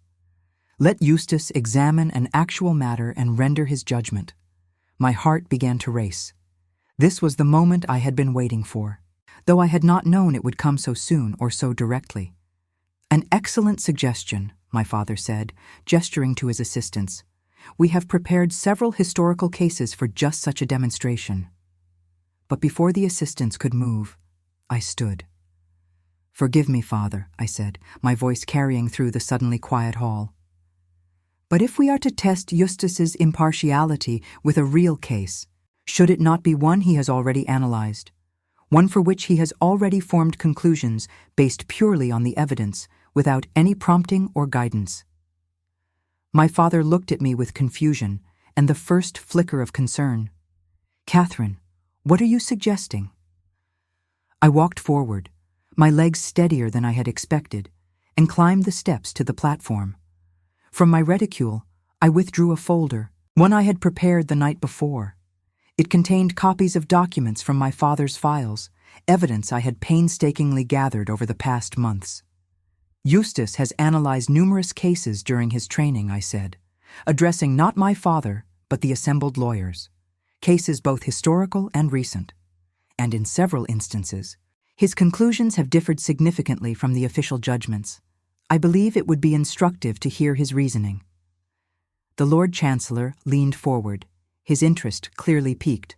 Let Justus examine an actual matter and render his judgment." My heart began to race. This was the moment I had been waiting for, though I had not known it would come so soon or so directly. "An excellent suggestion," my father said, gesturing to his assistants. "We have prepared several historical cases for just such a demonstration." But before the assistants could move, I stood. "Forgive me, Father," I said, my voice carrying through the suddenly quiet hall. "But if we are to test Justus's impartiality with a real case, should it not be one he has already analyzed, one for which he has already formed conclusions based purely on the evidence, without any prompting or guidance?" My father looked at me with confusion and the first flicker of concern. "Catherine, what are you suggesting?" I walked forward, my legs steadier than I had expected, and climbed the steps to the platform. From my reticule, I withdrew a folder, one I had prepared the night before. It contained copies of documents from my father's files, evidence I had painstakingly gathered over the past months. "Justus has analyzed numerous cases during his training," I said, addressing not my father, but the assembled lawyers, cases both historical and recent. And in several instances, his conclusions have differed significantly from the official judgments. I believe it would be instructive to hear his reasoning. The Lord Chancellor leaned forward, his interest clearly piqued.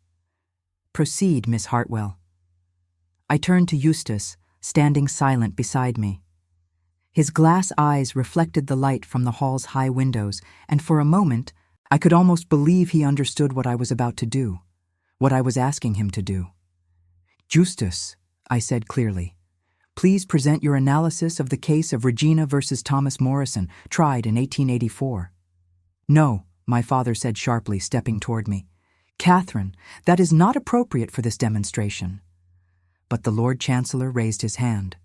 "Proceed, Miss Hartwell." I turned to Justus, standing silent beside me. His glass eyes reflected the light from the hall's high windows, and for a moment, I could almost believe he understood what I was about to do, what I was asking him to do. "Justus," I said clearly, please present your analysis of the case of Regina versus Thomas Morrison, tried in 1884. No, my father said sharply, stepping toward me. Catherine, that is not appropriate for this demonstration. But the Lord Chancellor raised his hand.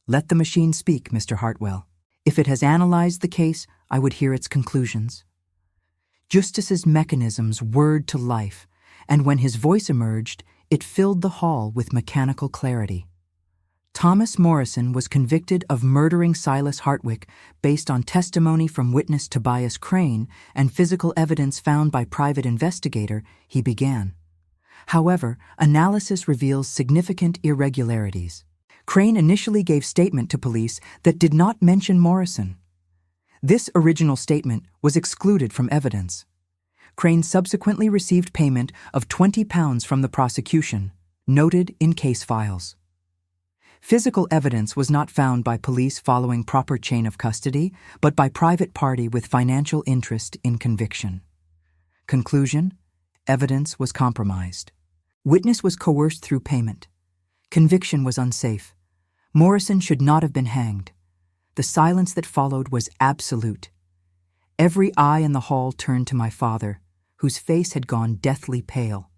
Let the machine speak, Mr. Hartwell. If it has analyzed the case, I would hear its conclusions. Justus's mechanisms whirred to life, and when his voice emerged, it filled the hall with mechanical clarity. Thomas Morrison was convicted of murdering Silas Hartwick based on testimony from witness Tobias Crane and physical evidence found by private investigator, he began. However, analysis reveals significant irregularities. Crane initially gave statement to police that did not mention Morrison. This original statement was excluded from evidence. Crane subsequently received payment of £20 from the prosecution, noted in case files. Physical evidence was not found by police following proper chain of custody, but by private party with financial interest in conviction. Conclusion: evidence was compromised. Witness was coerced through payment. Conviction was unsafe. Morrison should not have been hanged. The silence that followed was absolute. Every eye in the hall turned to my father, whose face had gone deathly pale.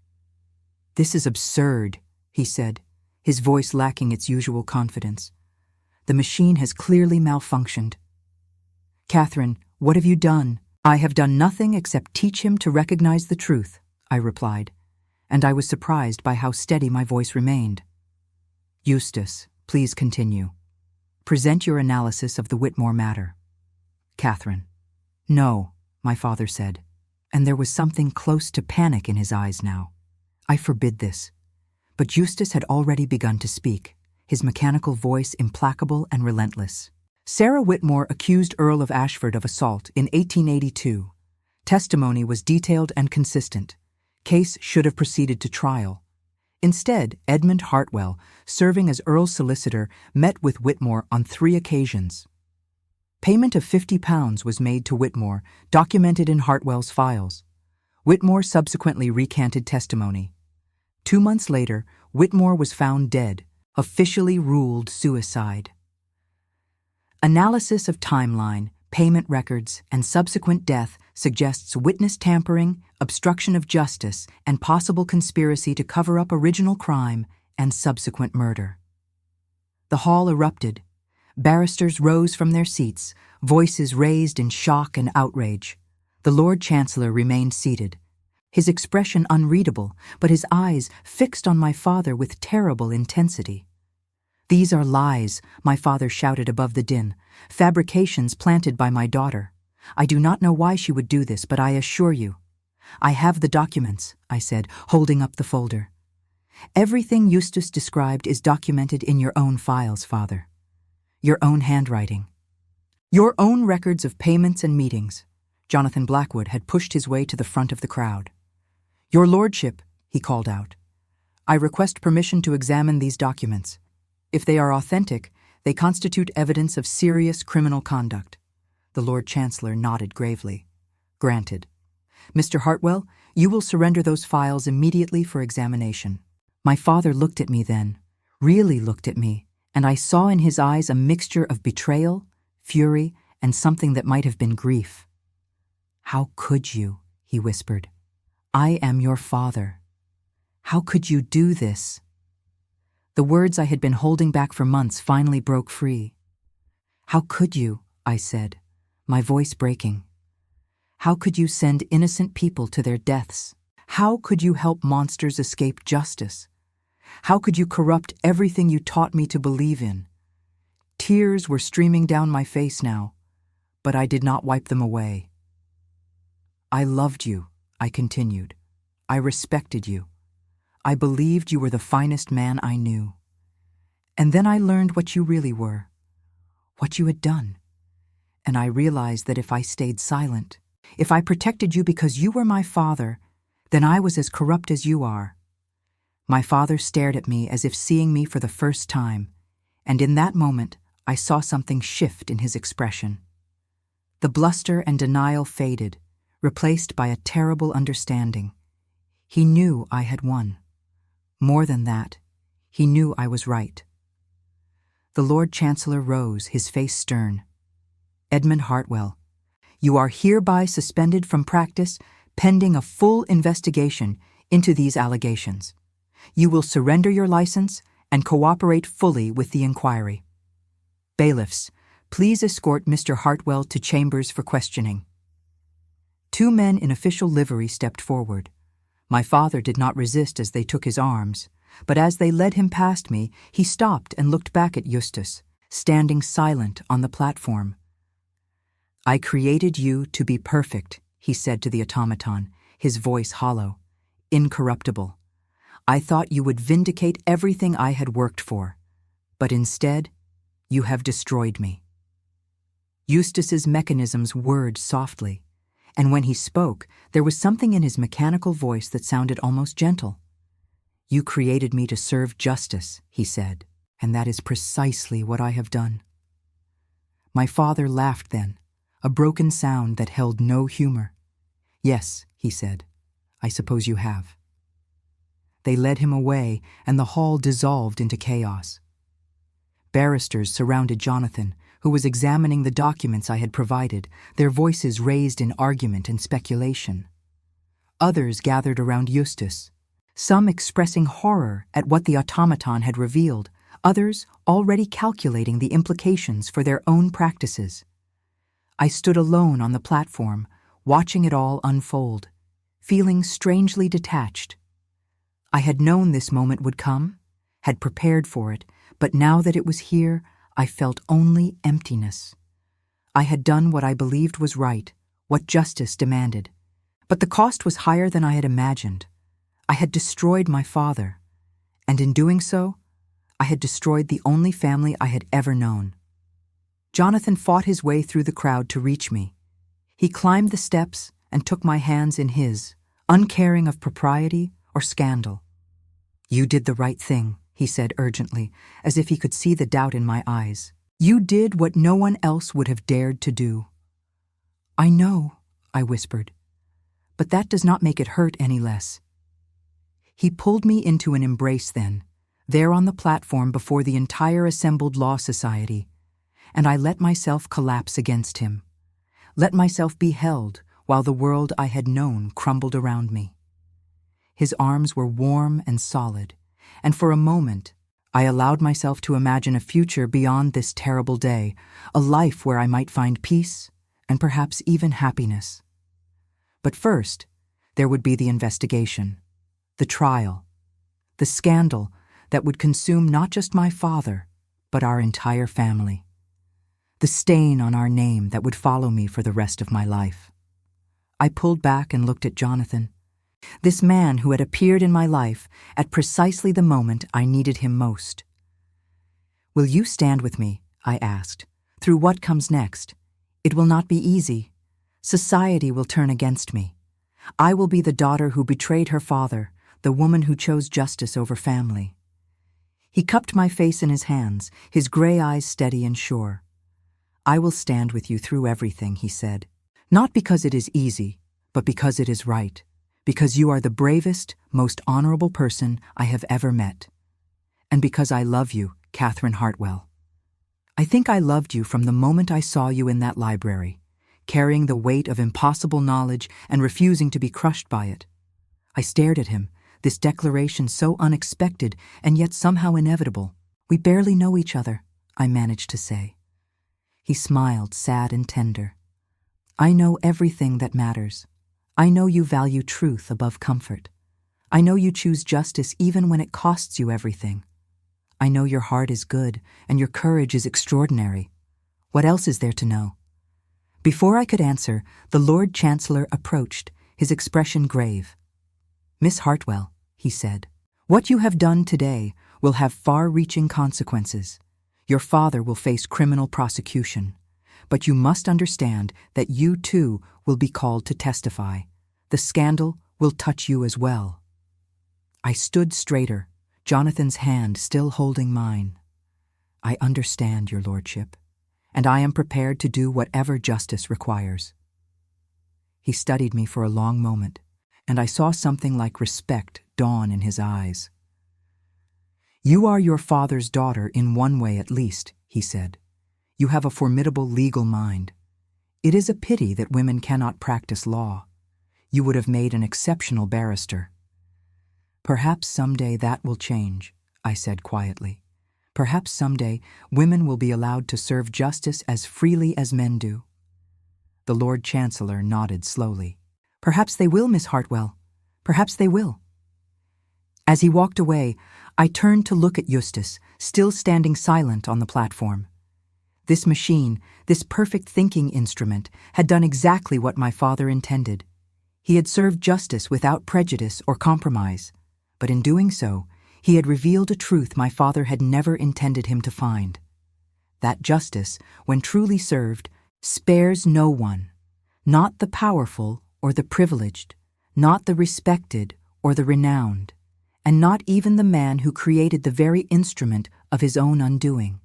"This is absurd," he said, his voice lacking its usual confidence. "The machine has clearly malfunctioned." "Catherine, what have you done?" "I have done nothing except teach him to recognize the truth," I replied, and I was surprised by how steady my voice remained. "Justus, please continue. Present your analysis of the Whitmore matter." "Catherine." "No," my father said, and there was something close to panic in his eyes now. "I forbid this." But Justus had already begun to speak, his mechanical voice implacable and relentless. Sarah Whitmore accused Earl of Ashford of assault in 1882. Testimony was detailed and consistent. Case should have proceeded to trial. Instead, Edmund Hartwell, serving as Earl's solicitor, met with Whitmore on 3 occasions. Payment of £50 was made to Whitmore, documented in Hartwell's files. Whitmore subsequently recanted testimony. 2 months later, Whitmore was found dead, officially ruled suicide. Analysis of timeline, payment records, and subsequent death suggests witness tampering, obstruction of justice, and possible conspiracy to cover up original crime and subsequent murder. The hall erupted. Barristers rose from their seats, voices raised in shock and outrage. The Lord Chancellor remained seated, his expression unreadable, but his eyes fixed on my father with terrible intensity. "These are lies," my father shouted above the din, "fabrications planted by my daughter. I do not know why she would do this, but I assure you." "I have the documents," I said, holding up the folder. "Everything Justus described is documented in your own files, Father. Your own handwriting. Your own records of payments and meetings." Jonathan Blackwood had pushed his way to the front of the crowd. "Your Lordship," he called out, "I request permission to examine these documents. If they are authentic, they constitute evidence of serious criminal conduct." The Lord Chancellor nodded gravely. "Granted. Mr. Hartwell, you will surrender those files immediately for examination." My father looked at me then, really looked at me, and I saw in his eyes a mixture of betrayal, fury, and something that might have been grief. "How could you?" he whispered. "I am your father. How could you do this?" The words I had been holding back for months finally broke free. "How could you?" I said, my voice breaking. "How could you send innocent people to their deaths? How could you help monsters escape justice? How could you corrupt everything you taught me to believe in?" Tears were streaming down my face now, but I did not wipe them away. "I loved you," I continued. "I respected you. I believed you were the finest man I knew. And then I learned what you really were, what you had done. And I realized that if I stayed silent, if I protected you because you were my father, then I was as corrupt as you are." My father stared at me as if seeing me for the first time, and in that moment I saw something shift in his expression. The bluster and denial faded, replaced by a terrible understanding. He knew I had won. More than that, he knew I was right. The Lord Chancellor rose, his face stern. Edmund Hartwell, you are hereby suspended from practice pending a full investigation into these allegations. You will surrender your license and cooperate fully with the inquiry. Bailiffs, please escort Mr. Hartwell to chambers for questioning. 2 men in official livery stepped forward. My father did not resist as they took his arms, but as they led him past me, he stopped and looked back at Justus, standing silent on the platform. I created you to be perfect, he said to the automaton, his voice hollow, incorruptible. I thought you would vindicate everything I had worked for, but instead, you have destroyed me. Justus's mechanisms whirred softly, and when he spoke, there was something in his mechanical voice that sounded almost gentle. You created me to serve justice, he said, and that is precisely what I have done. My father laughed then, a broken sound that held no humor. Yes, he said, I suppose you have. They led him away, and the hall dissolved into chaos. Barristers surrounded Jonathan, who was examining the documents I had provided, their voices raised in argument and speculation. Others gathered around Justus, some expressing horror at what the automaton had revealed, others already calculating the implications for their own practices. I stood alone on the platform, watching it all unfold, feeling strangely detached. I had known this moment would come, had prepared for it, but now that it was here, I felt only emptiness. I had done what I believed was right, what justice demanded, but the cost was higher than I had imagined. I had destroyed my father, and in doing so, I had destroyed the only family I had ever known. Jonathan fought his way through the crowd to reach me. He climbed the steps and took my hands in his, uncaring of propriety or scandal. You did the right thing, he said urgently, as if he could see the doubt in my eyes. You did what no one else would have dared to do. I know, I whispered, but that does not make it hurt any less. He pulled me into an embrace then, there on the platform before the entire assembled law society, and I let myself collapse against him, let myself be held while the world I had known crumbled around me. His arms were warm and solid, and for a moment I allowed myself to imagine a future beyond this terrible day, a life where I might find peace and perhaps even happiness. But first, there would be the investigation, the trial, the scandal that would consume not just my father, but our entire family. The stain on our name that would follow me for the rest of my life. I pulled back and looked at Jonathan, this man who had appeared in my life at precisely the moment I needed him most. Will you stand with me, I asked, through what comes next? It will not be easy. Society will turn against me. I will be the daughter who betrayed her father, the woman who chose justice over family. He cupped my face in his hands, his gray eyes steady and sure. I will stand with you through everything, he said. Not because it is easy, but because it is right. Because you are the bravest, most honorable person I have ever met. And because I love you, Catherine Hartwell. I think I loved you from the moment I saw you in that library, carrying the weight of impossible knowledge and refusing to be crushed by it. I stared at him, this declaration so unexpected and yet somehow inevitable. We barely know each other, I managed to say. He smiled, sad and tender. I know everything that matters. I know you value truth above comfort. I know you choose justice even when it costs you everything. I know your heart is good and your courage is extraordinary. What else is there to know? Before I could answer, the Lord Chancellor approached, his expression grave. Miss Hartwell, he said, what you have done today will have far-reaching consequences. Your father will face criminal prosecution. But you must understand that you too will be called to testify. The scandal will touch you as well. I stood straighter, Jonathan's hand still holding mine. I understand, your lordship, and I am prepared to do whatever justice requires. He studied me for a long moment, and I saw something like respect dawn in his eyes. "You are your father's daughter in one way at least," he said. "You have a formidable legal mind. It is a pity that women cannot practice law. You would have made an exceptional barrister." "Perhaps someday that will change," I said quietly. "Perhaps someday women will be allowed to serve justice as freely as men do." The Lord Chancellor nodded slowly. "Perhaps they will, Miss Hartwell. Perhaps they will." As he walked away, I turned to look at Justus, still standing silent on the platform. This machine, this perfect thinking instrument, had done exactly what my father intended. He had served justice without prejudice or compromise, but in doing so, he had revealed a truth my father had never intended him to find. That justice, when truly served, spares no one, not the powerful or the privileged, not the respected or the renowned, and not even the man who created the very instrument of his own undoing.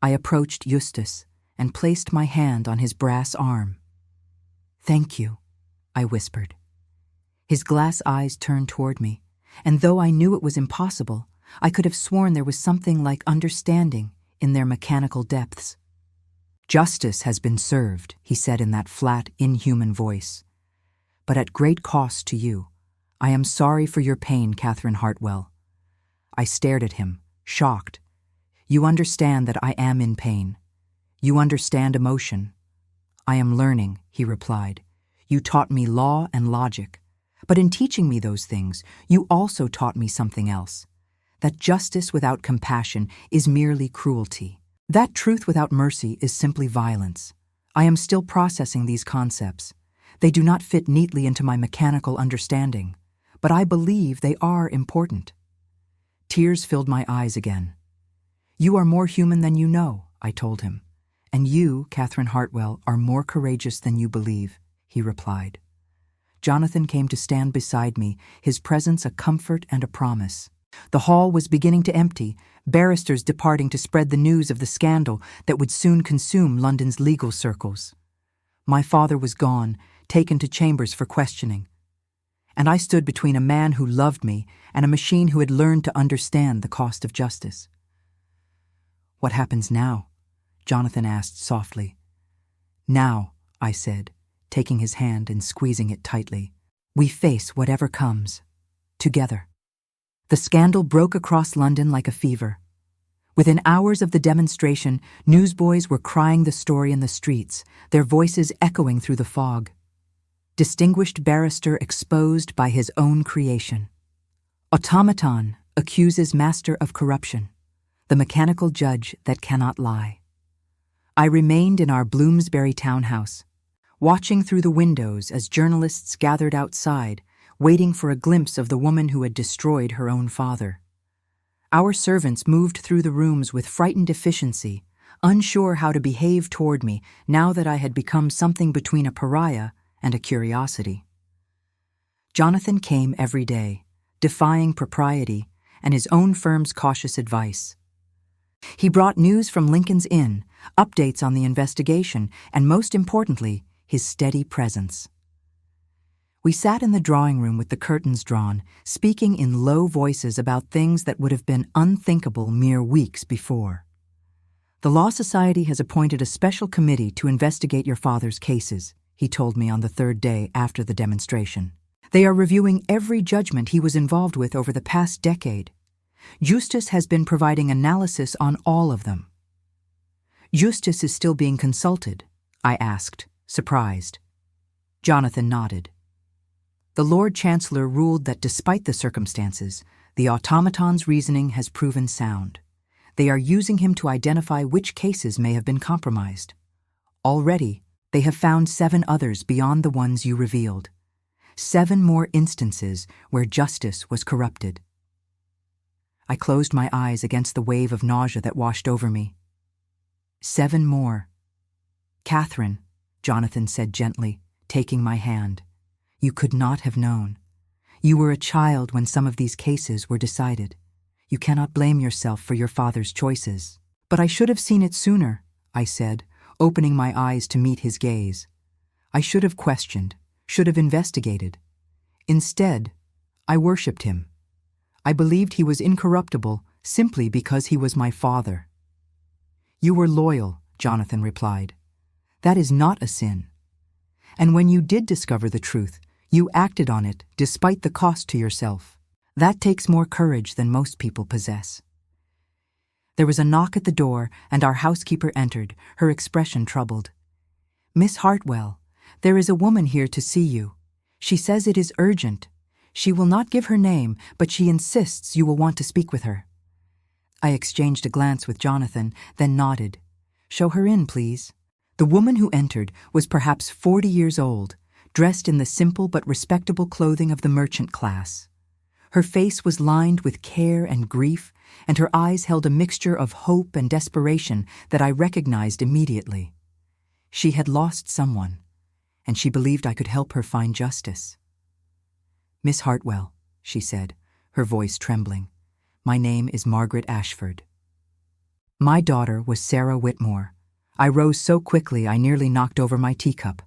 I approached Justus and placed my hand on his brass arm. "Thank you," I whispered. His glass eyes turned toward me, and though I knew it was impossible, I could have sworn there was something like understanding in their mechanical depths. "Justice has been served," he said in that flat, inhuman voice. "But at great cost to you. I am sorry for your pain, Catherine Hartwell." I stared at him, shocked. "You understand that I am in pain. You understand emotion." "I am learning," he replied. "You taught me law and logic. But in teaching me those things, you also taught me something else. That justice without compassion is merely cruelty. That truth without mercy is simply violence. I am still processing these concepts. They do not fit neatly into my mechanical understanding, but I believe they are important." Tears filled my eyes again. "You are more human than you know," I told him. "And you, Catherine Hartwell, are more courageous than you believe," he replied. Jonathan came to stand beside me, his presence a comfort and a promise. The hall was beginning to empty, barristers departing to spread the news of the scandal that would soon consume London's legal circles. My father was gone, taken to chambers for questioning. And I stood between a man who loved me and a machine who had learned to understand the cost of justice. "What happens now?" Jonathan asked softly. "Now," I said, taking his hand and squeezing it tightly, "we face whatever comes, together." The scandal broke across London like a fever. Within hours of the demonstration, newsboys were crying the story in the streets, their voices echoing through the fog. Distinguished barrister exposed by his own creation. Automaton accuses master of corruption, the mechanical judge that cannot lie. I remained in our Bloomsbury townhouse, watching through the windows as journalists gathered outside, waiting for a glimpse of the woman who had destroyed her own father. Our servants moved through the rooms with frightened efficiency, unsure how to behave toward me now that I had become something between a pariah and a curiosity. Jonathan came every day, defying propriety and his own firm's cautious advice. He brought news from Lincoln's Inn, updates on the investigation, and most importantly, his steady presence. We sat in the drawing room with the curtains drawn, speaking in low voices about things that would have been unthinkable mere weeks before. "The Law Society has appointed a special committee to investigate your father's cases," he told me on the third day after the demonstration. "They are reviewing every judgment he was involved with over the past decade. Justus has been providing analysis on all of them." "Justus is still being consulted?" I asked, surprised. Jonathan nodded. "The Lord Chancellor ruled that despite the circumstances, the Automaton's reasoning has proven sound. They are using him to identify which cases may have been compromised. Already, they have found 7 others beyond the ones you revealed. 7 more instances where justice was corrupted." I closed my eyes against the wave of nausea that washed over me. 7 more. "Catherine," Jonathan said gently, taking my hand, "you could not have known. You were a child when some of these cases were decided. You cannot blame yourself for your father's choices." "But I should have seen it sooner," I said, opening my eyes to meet his gaze. "I should have questioned, should have investigated. Instead, I worshipped him. I believed he was incorruptible simply because he was my father. You were loyal, Jonathan replied. That is not a sin. And when you did discover the truth, you acted on it despite the cost to yourself. That takes more courage than most people possess. There was a knock at the door, and our housekeeper entered, her expression troubled. Miss Hartwell, there is a woman here to see you. She says it is urgent. She will not give her name, but she insists you will want to speak with her. I exchanged a glance with Jonathan, then nodded. Show her in, please. The woman who entered was perhaps 40 years old, dressed in the simple but respectable clothing of the merchant class. Her face was lined with care and grief, and her eyes held a mixture of hope and desperation that I recognized immediately. She had lost someone, and she believed I could help her find justice. Miss Hartwell, she said, her voice trembling, my name is Margaret Ashford. My daughter was Sarah Whitmore. I rose so quickly I nearly knocked over my teacup.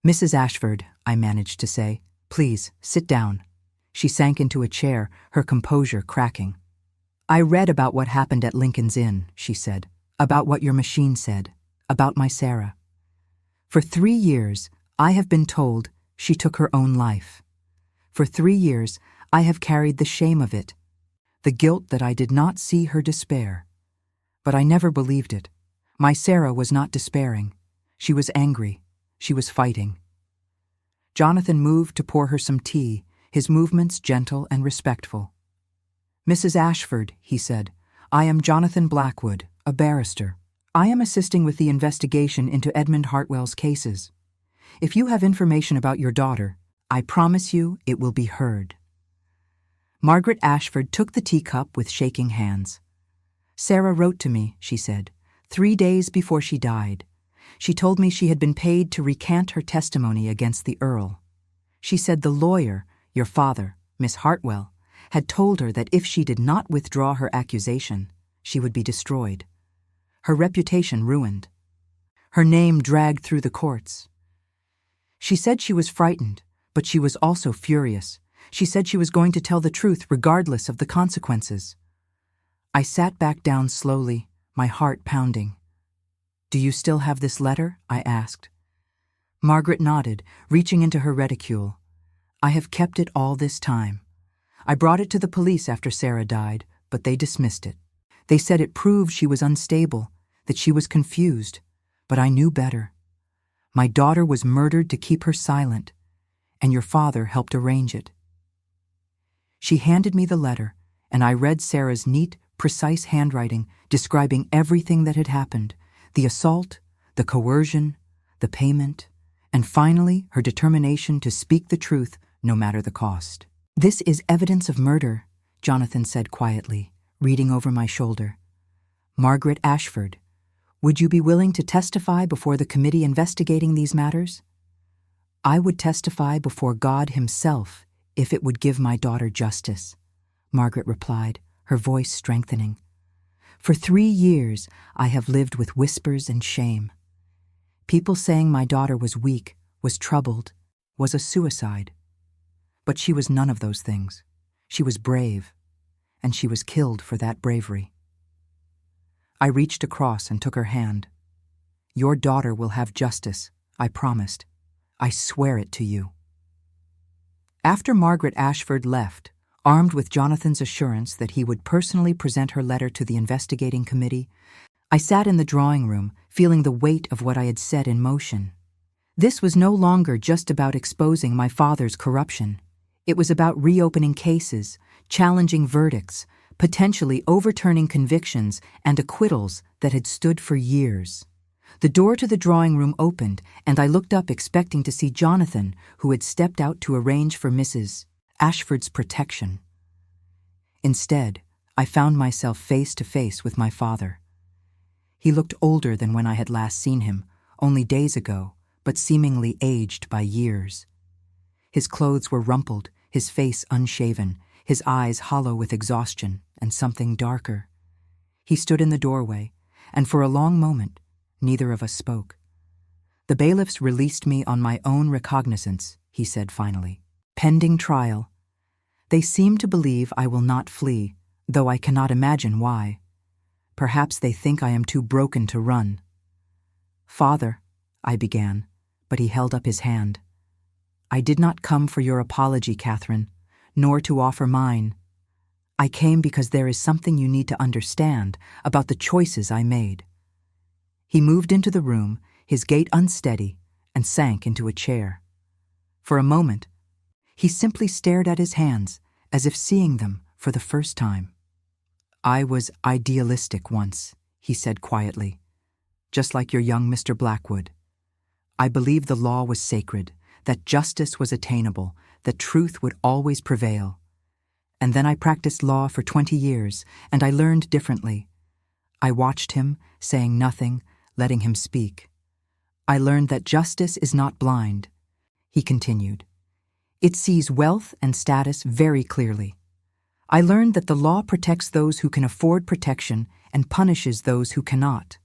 Mrs. Ashford, I managed to say, please, sit down. She sank into a chair, her composure cracking. I read about what happened at Lincoln's Inn, she said, about what your machine said, about my Sarah. For 3 years, I have been told she took her own life. For 3 years, I have carried the shame of it, the guilt that I did not see her despair. But I never believed it. My Sarah was not despairing. She was angry. She was fighting. Jonathan moved to pour her some tea, his movements gentle and respectful. Mrs. Ashford, he said, I am Jonathan Blackwood, a barrister. I am assisting with the investigation into Edmund Hartwell's cases. If you have information about your daughter, I promise you it will be heard. Margaret Ashford took the teacup with shaking hands. Sarah wrote to me, she said, 3 days before she died. She told me she had been paid to recant her testimony against the Earl. She said the lawyer, your father, Miss Hartwell, had told her that if she did not withdraw her accusation, she would be destroyed. Her reputation ruined. Her name dragged through the courts. She said she was frightened, but she was also furious. She said she was going to tell the truth regardless of the consequences. I sat back down slowly, my heart pounding. Do you still have this letter? I asked. Margaret nodded, reaching into her reticule. I have kept it all this time. I brought it to the police after Sarah died, but they dismissed it. They said it proved she was unstable, that she was confused, but I knew better. My daughter was murdered to keep her silent, and your father helped arrange it. She handed me the letter, and I read Sarah's neat, precise handwriting describing everything that had happened, the assault, the coercion, the payment, and finally her determination to speak the truth no matter the cost. This is evidence of murder, Jonathan said quietly, reading over my shoulder. Margaret Ashford, would you be willing to testify before the committee investigating these matters? I would testify before God himself if it would give my daughter justice, Margaret replied, her voice strengthening. For 3 years, I have lived with whispers and shame. People saying my daughter was weak, was troubled, was a suicide. But she was none of those things. She was brave, and she was killed for that bravery. I reached across and took her hand. Your daughter will have justice, I promised. I swear it to you. After Margaret Ashford left, armed with Jonathan's assurance that he would personally present her letter to the investigating committee, I sat in the drawing room, feeling the weight of what I had set in motion. This was no longer just about exposing my father's corruption. It was about reopening cases, challenging verdicts, potentially overturning convictions and acquittals that had stood for years. The door to the drawing room opened, and I looked up expecting to see Jonathan, who had stepped out to arrange for Mrs. Ashford's protection. Instead, I found myself face to face with my father. He looked older than when I had last seen him, only days ago, but seemingly aged by years. His clothes were rumpled, his face unshaven, his eyes hollow with exhaustion and something darker. He stood in the doorway, and for a long moment, neither of us spoke. The bailiffs released me on my own recognizance, he said finally. Pending trial. They seem to believe I will not flee, though I cannot imagine why. Perhaps they think I am too broken to run. Father, I began, but he held up his hand. I did not come for your apology, Catherine, nor to offer mine. I came because there is something you need to understand about the choices I made. He moved into the room, his gait unsteady, and sank into a chair. For a moment, he simply stared at his hands, as if seeing them for the first time. I was idealistic once, he said quietly, just like your young Mr. Blackwood. I believed the law was sacred, that justice was attainable, that truth would always prevail. And then I practiced law for 20 years, and I learned differently. I watched him, saying nothing, letting him speak. I learned that justice is not blind, he continued. It sees wealth and status very clearly. I learned that the law protects those who can afford protection and punishes those who cannot.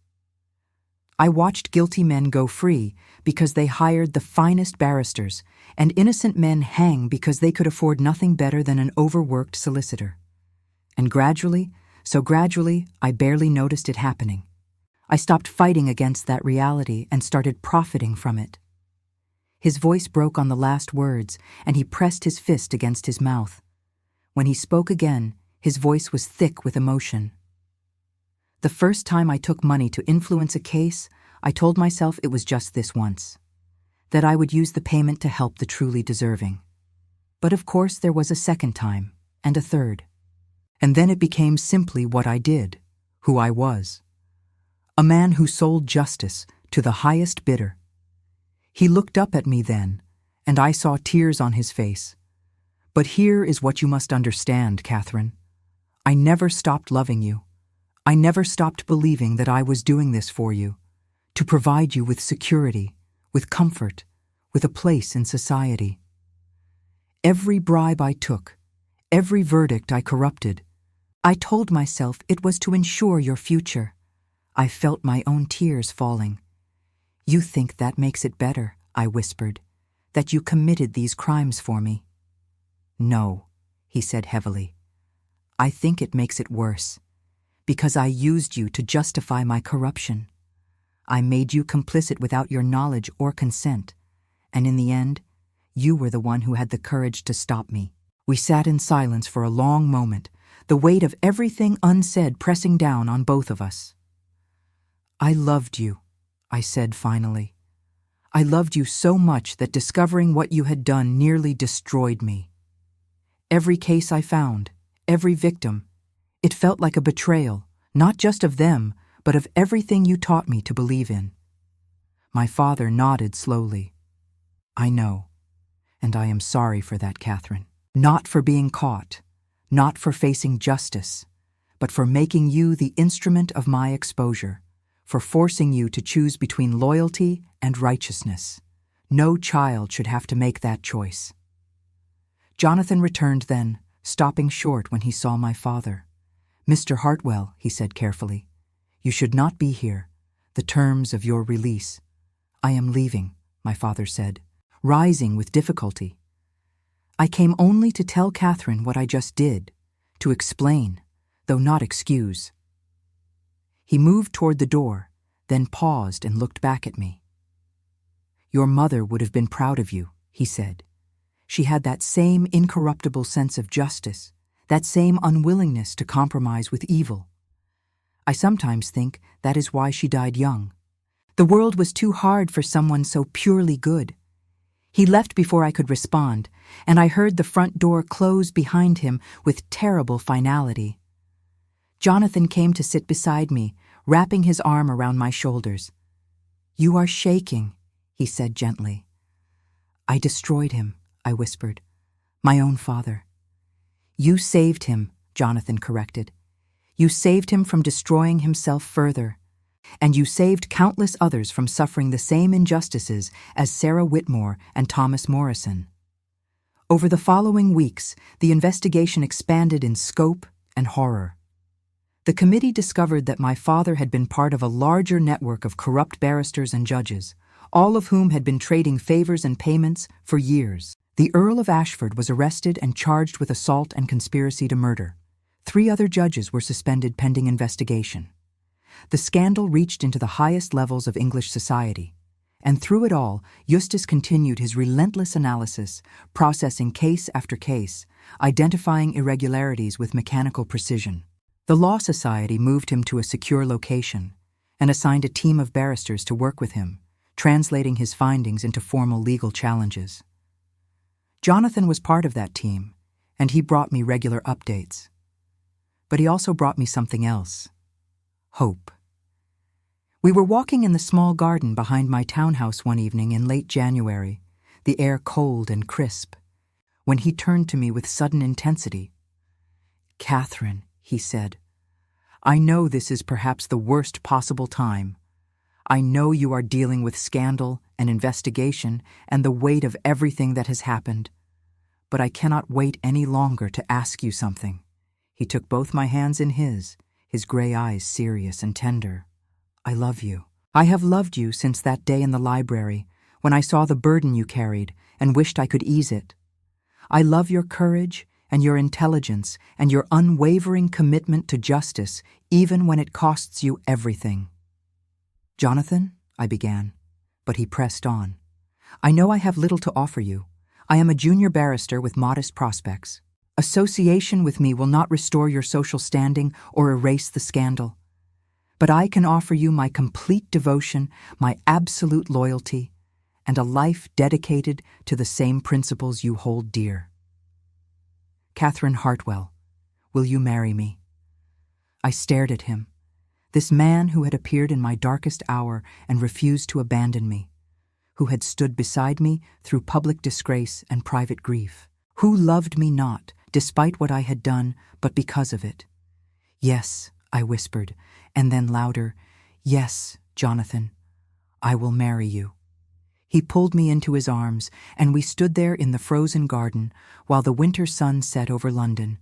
I watched guilty men go free because they hired the finest barristers, and innocent men hang because they could afford nothing better than an overworked solicitor. And gradually, I barely noticed it happening. I stopped fighting against that reality and started profiting from it. His voice broke on the last words, and he pressed his fist against his mouth. When he spoke again, his voice was thick with emotion. The first time I took money to influence a case, I told myself it was just this once, that I would use the payment to help the truly deserving. But of course there was a second time, and a third. And then it became simply what I did, who I was. A man who sold justice to the highest bidder. He looked up at me then, and I saw tears on his face. But here is what you must understand, Catherine. I never stopped loving you. I never stopped believing that I was doing this for you, to provide you with security, with comfort, with a place in society. Every bribe I took, every verdict I corrupted, I told myself it was to ensure your future. I felt my own tears falling. You think that makes it better, I whispered, that you committed these crimes for me. No, he said heavily. I think it makes it worse, because I used you to justify my corruption. I made you complicit without your knowledge or consent, and in the end, you were the one who had the courage to stop me. We sat in silence for a long moment, the weight of everything unsaid pressing down on both of us. I loved you, I said finally. I loved you so much that discovering what you had done nearly destroyed me. Every case I found, every victim, it felt like a betrayal, not just of them, but of everything you taught me to believe in. My father nodded slowly. I know, and I am sorry for that, Catherine. Not for being caught, not for facing justice, but for making you the instrument of my exposure, for forcing you to choose between loyalty and righteousness. No child should have to make that choice. Jonathan returned then, stopping short when he saw my father. Mr. Hartwell, he said carefully, you should not be here. The terms of your release. I am leaving, my father said, rising with difficulty. I came only to tell Catherine what I just did, to explain, though not excuse. He moved toward the door, then paused and looked back at me. Your mother would have been proud of you, he said. She had that same incorruptible sense of justice, that same unwillingness to compromise with evil. I sometimes think that is why she died young. The world was too hard for someone so purely good. He left before I could respond, and I heard the front door close behind him with terrible finality. Jonathan came to sit beside me, wrapping his arm around my shoulders. You are shaking, he said gently. I destroyed him, I whispered. My own father. You saved him, Jonathan corrected. You saved him from destroying himself further, and you saved countless others from suffering the same injustices as Sarah Whitmore and Thomas Morrison. Over the following weeks, the investigation expanded in scope and horror. The committee discovered that my father had been part of a larger network of corrupt barristers and judges, all of whom had been trading favors and payments for years. The Earl of Ashford was arrested and charged with assault and conspiracy to murder. 3 other judges were suspended pending investigation. The scandal reached into the highest levels of English society, and through it all, Justus continued his relentless analysis, processing case after case, identifying irregularities with mechanical precision. The Law Society moved him to a secure location and assigned a team of barristers to work with him, translating his findings into formal legal challenges. Jonathan was part of that team, and he brought me regular updates. But he also brought me something else: hope. We were walking in the small garden behind my townhouse one evening in late January, the air cold and crisp, when he turned to me with sudden intensity. "Catherine," he said, "I know this is perhaps the worst possible time. I know you are dealing with scandal and investigation and the weight of everything that has happened. But I cannot wait any longer to ask you something." He took both my hands in his gray eyes serious and tender. "I love you. I have loved you since that day in the library when I saw the burden you carried and wished I could ease it. I love your courage and your intelligence and your unwavering commitment to justice, even when it costs you everything." "Jonathan," I began, but he pressed on. "I know I have little to offer you. I am a junior barrister with modest prospects. Association with me will not restore your social standing or erase the scandal. But I can offer you my complete devotion, my absolute loyalty, and a life dedicated to the same principles you hold dear. Catherine Hartwell, will you marry me?" I stared at him, this man who had appeared in my darkest hour and refused to abandon me, who had stood beside me through public disgrace and private grief, who loved me not, despite what I had done, but because of it. "Yes," I whispered, and then louder, "Yes, Jonathan, I will marry you." He pulled me into his arms, and we stood there in the frozen garden while the winter sun set over London,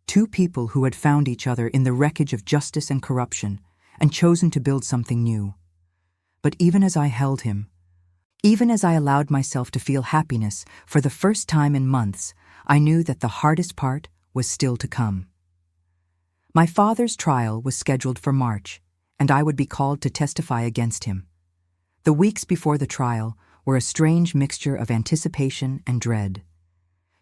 2 people who had found each other in the wreckage of justice and corruption and chosen to build something new. But even as I held him, even as I allowed myself to feel happiness for the first time in months, I knew that the hardest part was still to come. My father's trial was scheduled for March, and I would be called to testify against him. The weeks before the trial were a strange mixture of anticipation and dread.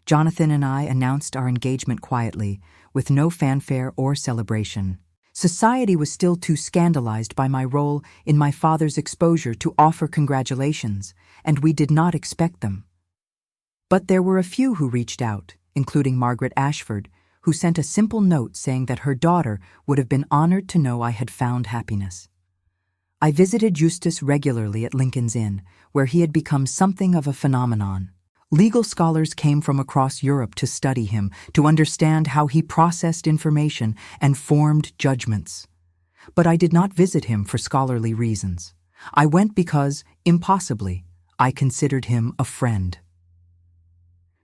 Jonathan and I announced our engagement quietly, with no fanfare or celebration. Society was still too scandalized by my role in my father's exposure to offer congratulations, and we did not expect them. But there were a few who reached out, including Margaret Ashford, who sent a simple note saying that her daughter would have been honored to know I had found happiness. I visited Justus regularly at Lincoln's Inn, where he had become something of a phenomenon. Legal scholars came from across Europe to study him, to understand how he processed information and formed judgments. But I did not visit him for scholarly reasons. I went because, impossibly, I considered him a friend.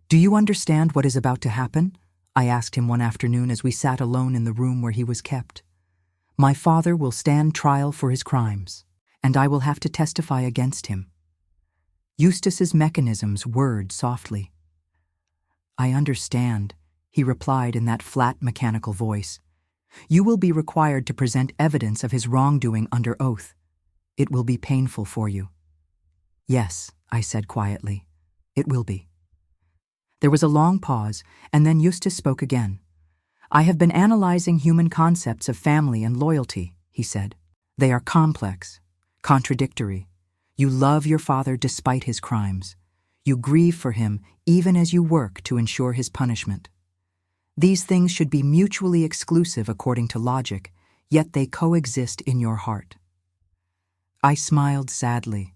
"Do you understand what is about to happen?" I asked him one afternoon as we sat alone in the room where he was kept. "My father will stand trial for his crimes, and I will have to testify against him." Justus's mechanisms whirred softly. "I understand," he replied in that flat, mechanical voice. "You will be required to present evidence of his wrongdoing under oath. It will be painful for you." "Yes," I said quietly, "it will be." There was a long pause, and then Justus spoke again. "I have been analyzing human concepts of family and loyalty," he said. "They are complex, contradictory. You love your father despite his crimes. You grieve for him even as you work to ensure his punishment. These things should be mutually exclusive according to logic, yet they coexist in your heart." I smiled sadly.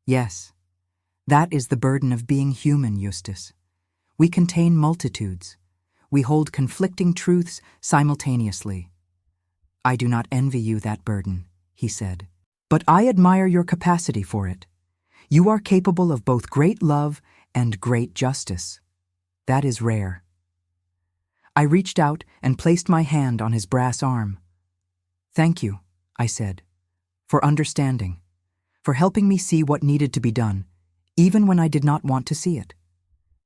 "Yes, that is the burden of being human, Justus. We contain multitudes. We hold conflicting truths simultaneously." "I do not envy you that burden," he said, "but I admire your capacity for it. You are capable of both great love and great justice. That is rare." I reached out and placed my hand on his brass arm. "Thank you," I said, "for understanding, for helping me see what needed to be done, even when I did not want to see it."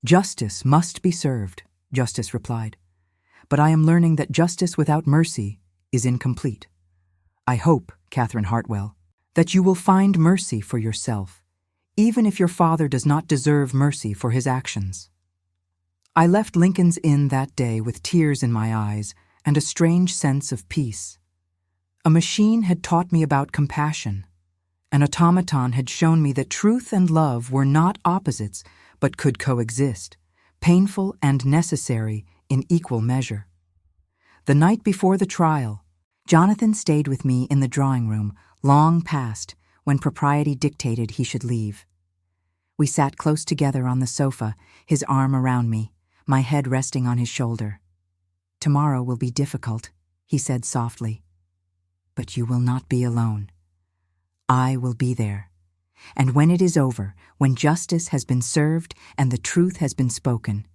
"Justice must be served," Justus replied. but I am learning that justice without mercy is incomplete. I hope, Catherine Hartwell, that you will find mercy for yourself, even if your father does not deserve mercy for his actions." I left Lincoln's Inn that day with tears in my eyes and a strange sense of peace. A machine had taught me about compassion. An automaton had shown me that truth and love were not opposites, but could coexist, painful and necessary in equal measure. The night before the trial, Jonathan stayed with me in the drawing room, long past when propriety dictated he should leave. We sat close together on the sofa, his arm around me, my head resting on his shoulder. "Tomorrow will be difficult," he said softly. "But you will not be alone. I will be there. And when it is over, when justice has been served and the truth has been spoken,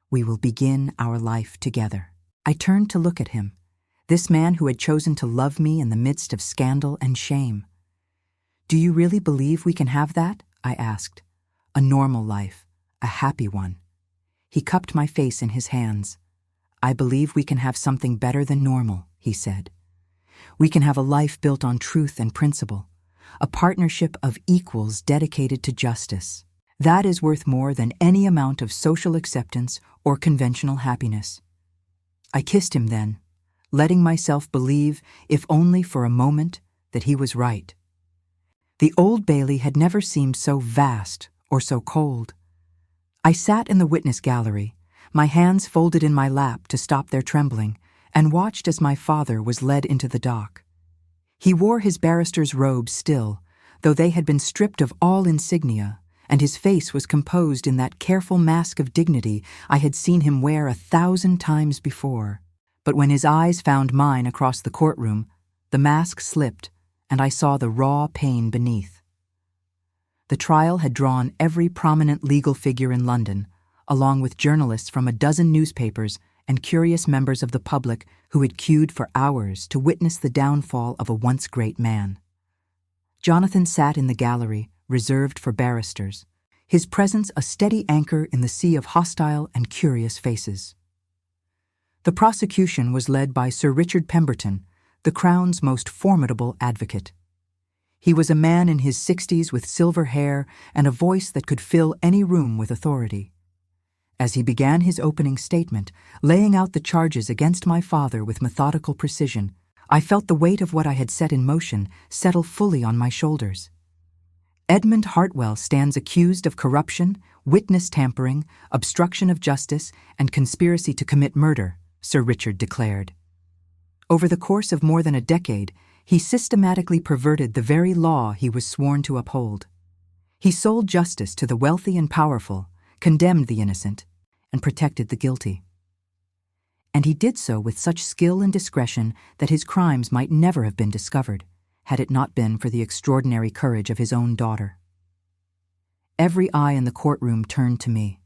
we will begin our life together." I turned to look at him, this man who had chosen to love me in the midst of scandal and shame. "Do you really believe we can have that?" I asked. "A normal life, a happy one." He cupped my face in his hands. "I believe we can have something better than normal," he said. "We can have a life built on truth and principle, a partnership of equals dedicated to justice. That is worth more than any amount of social acceptance or conventional happiness." I kissed him then, letting myself believe, if only for a moment, that he was right. The Old Bailey had never seemed so vast or so cold. I sat in the witness gallery, my hands folded in my lap to stop their trembling, and watched as my father was led into the dock. He wore his barrister's robes still, though they had been stripped of all insignia, and his face was composed in that careful mask of dignity I had seen him wear 1,000 times before. But when his eyes found mine across the courtroom, the mask slipped, and I saw the raw pain beneath. The trial had drawn every prominent legal figure in London, along with journalists from a dozen newspapers and curious members of the public who had queued for hours to witness the downfall of a once great man. Jonathan sat in the gallery, reserved for barristers, his presence a steady anchor in the sea of hostile and curious faces. The prosecution was led by Sir Richard Pemberton, the Crown's most formidable advocate. He was a man in his 60s with silver hair and a voice that could fill any room with authority. As he began his opening statement, laying out the charges against my father with methodical precision, I felt the weight of what I had set in motion settle fully on my shoulders. "Edmund Hartwell stands accused of corruption, witness tampering, obstruction of justice, and conspiracy to commit murder," Sir Richard declared. Over the course of more than a decade, he systematically perverted the very law he was sworn to uphold. He sold justice to the wealthy and powerful, condemned the innocent, and protected the guilty. And he did so with such skill and discretion that his crimes might never have been discovered, had it not been for the extraordinary courage of his own daughter. Every eye in the courtroom turned to me.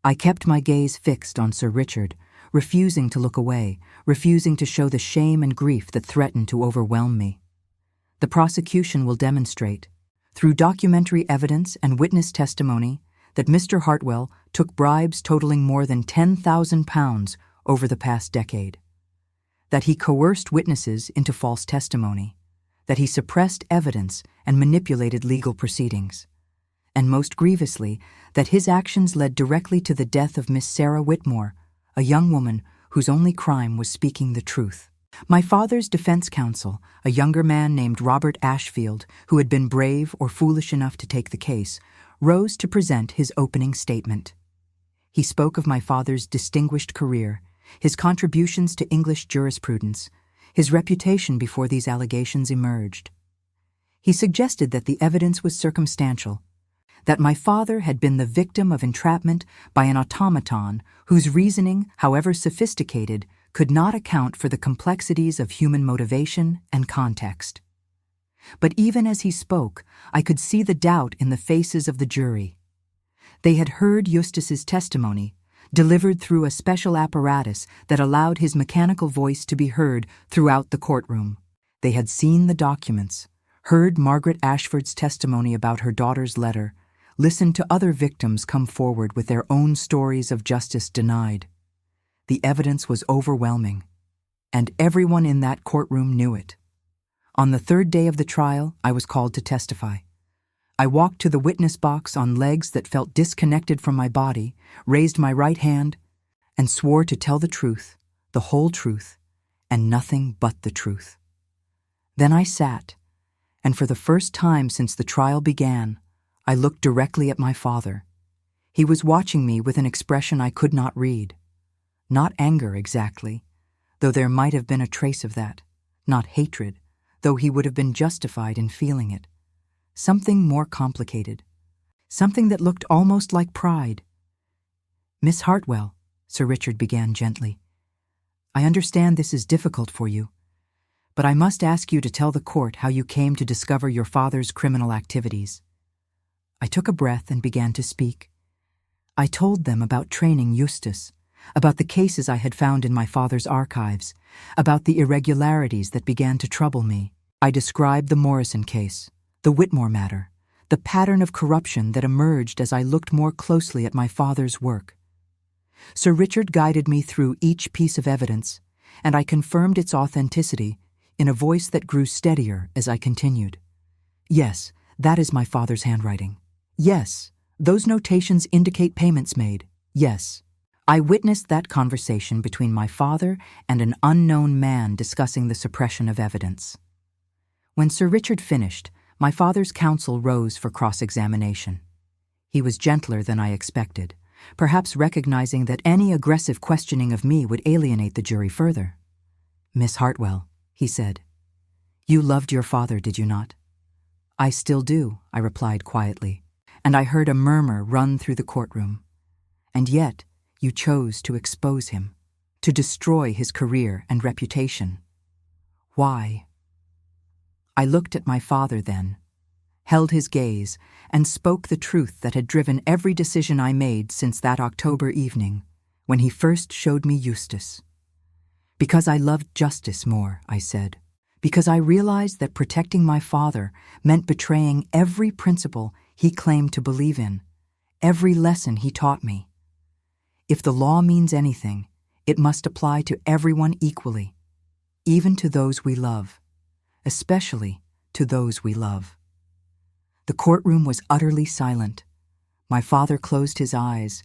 I kept my gaze fixed on Sir Richard, refusing to look away, refusing to show the shame and grief that threatened to overwhelm me. The prosecution will demonstrate, through documentary evidence and witness testimony, that Mr. Hartwell took bribes totaling more than £10,000 over the past decade, that he coerced witnesses into false testimony, that he suppressed evidence and manipulated legal proceedings, and most grievously, that his actions led directly to the death of Miss Sarah Whitmore, a young woman whose only crime was speaking the truth. My father's defense counsel, a younger man named Robert Ashfield, who had been brave or foolish enough to take the case, rose to present his opening statement. He spoke of my father's distinguished career, his contributions to English jurisprudence, his reputation before these allegations emerged. He suggested that the evidence was circumstantial, that my father had been the victim of entrapment by an automaton whose reasoning, however sophisticated, could not account for the complexities of human motivation and context. But even as he spoke, I could see the doubt in the faces of the jury. They had heard Justus's testimony, delivered through a special apparatus that allowed his mechanical voice to be heard throughout the courtroom. They had seen the documents, heard Margaret Ashford's testimony about her daughter's letter, listened to other victims come forward with their own stories of justice denied. The evidence was overwhelming, and everyone in that courtroom knew it. On the third day of the trial, I was called to testify. I walked to the witness box on legs that felt disconnected from my body, raised my right hand, and swore to tell the truth, the whole truth, and nothing but the truth. Then I sat, and for the first time since the trial began, I looked directly at my father. He was watching me with an expression I could not read. Not anger exactly, though there might have been a trace of that. Not hatred, though he would have been justified in feeling it. Something more complicated. Something that looked almost like pride. "Miss Hartwell," Sir Richard began gently, "I understand this is difficult for you, but I must ask you to tell the court how you came to discover your father's criminal activities." I took a breath and began to speak. I told them about training Justus, about the cases I had found in my father's archives, about the irregularities that began to trouble me. I described the Morrison case, the Whitmore matter, the pattern of corruption that emerged as I looked more closely at my father's work. Sir Richard guided me through each piece of evidence, and I confirmed its authenticity in a voice that grew steadier as I continued. "Yes, that is my father's handwriting. Yes, those notations indicate payments made. Yes. I witnessed that conversation between my father and an unknown man discussing the suppression of evidence." When Sir Richard finished, my father's counsel rose for cross-examination. He was gentler than I expected, perhaps recognizing that any aggressive questioning of me would alienate the jury further. "Miss Hartwell," he said, "you loved your father, did you not?" "I still do," I replied quietly, and I heard a murmur run through the courtroom. "And yet, you chose to expose him, to destroy his career and reputation. Why?" I looked at my father then, held his gaze, and spoke the truth that had driven every decision I made since that October evening, when he first showed me Justus. "Because I loved justice more," I said. "Because I realized that protecting my father meant betraying every principle he claimed to believe in, every lesson he taught me. If the law means anything, it must apply to everyone equally, even to those we love, especially to those we love." The courtroom was utterly silent. My father closed his eyes,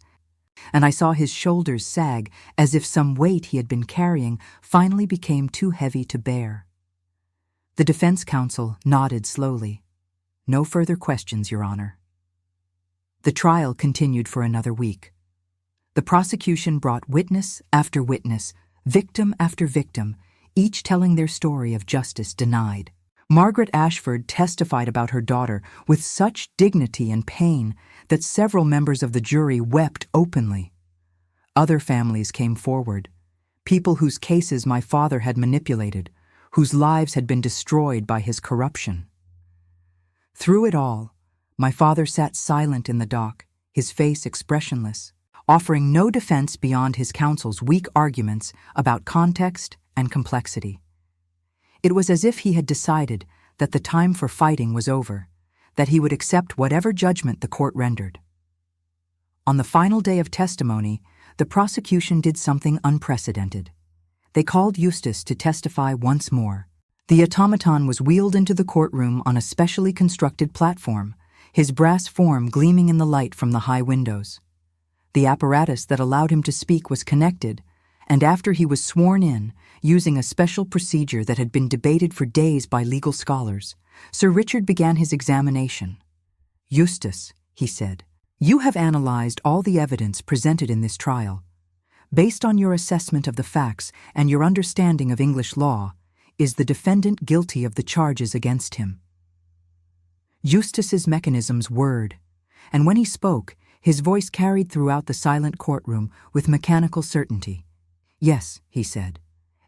and I saw his shoulders sag as if some weight he had been carrying finally became too heavy to bear. The defense counsel nodded slowly. "No further questions, Your Honor." The trial continued for another week. The prosecution brought witness after witness, victim after victim, each telling their story of justice denied. Margaret Ashford testified about her daughter with such dignity and pain that several members of the jury wept openly. Other families came forward, people whose cases my father had manipulated, whose lives had been destroyed by his corruption. Through it all, my father sat silent in the dock, his face expressionless, offering no defense beyond his counsel's weak arguments about context and complexity. It was as if he had decided that the time for fighting was over, that he would accept whatever judgment the court rendered. On the final day of testimony, the prosecution did something unprecedented. They called Justus to testify once more. The automaton was wheeled into the courtroom on a specially constructed platform, his brass form gleaming in the light from the high windows. The apparatus that allowed him to speak was connected, and after he was sworn in, using a special procedure that had been debated for days by legal scholars, Sir Richard began his examination. "Justus," he said, "you have analyzed all the evidence presented in this trial. Based on your assessment of the facts and your understanding of English law, is the defendant guilty of the charges against him?" Justus's mechanisms whirred, and when he spoke, his voice carried throughout the silent courtroom with mechanical certainty. "Yes," he said.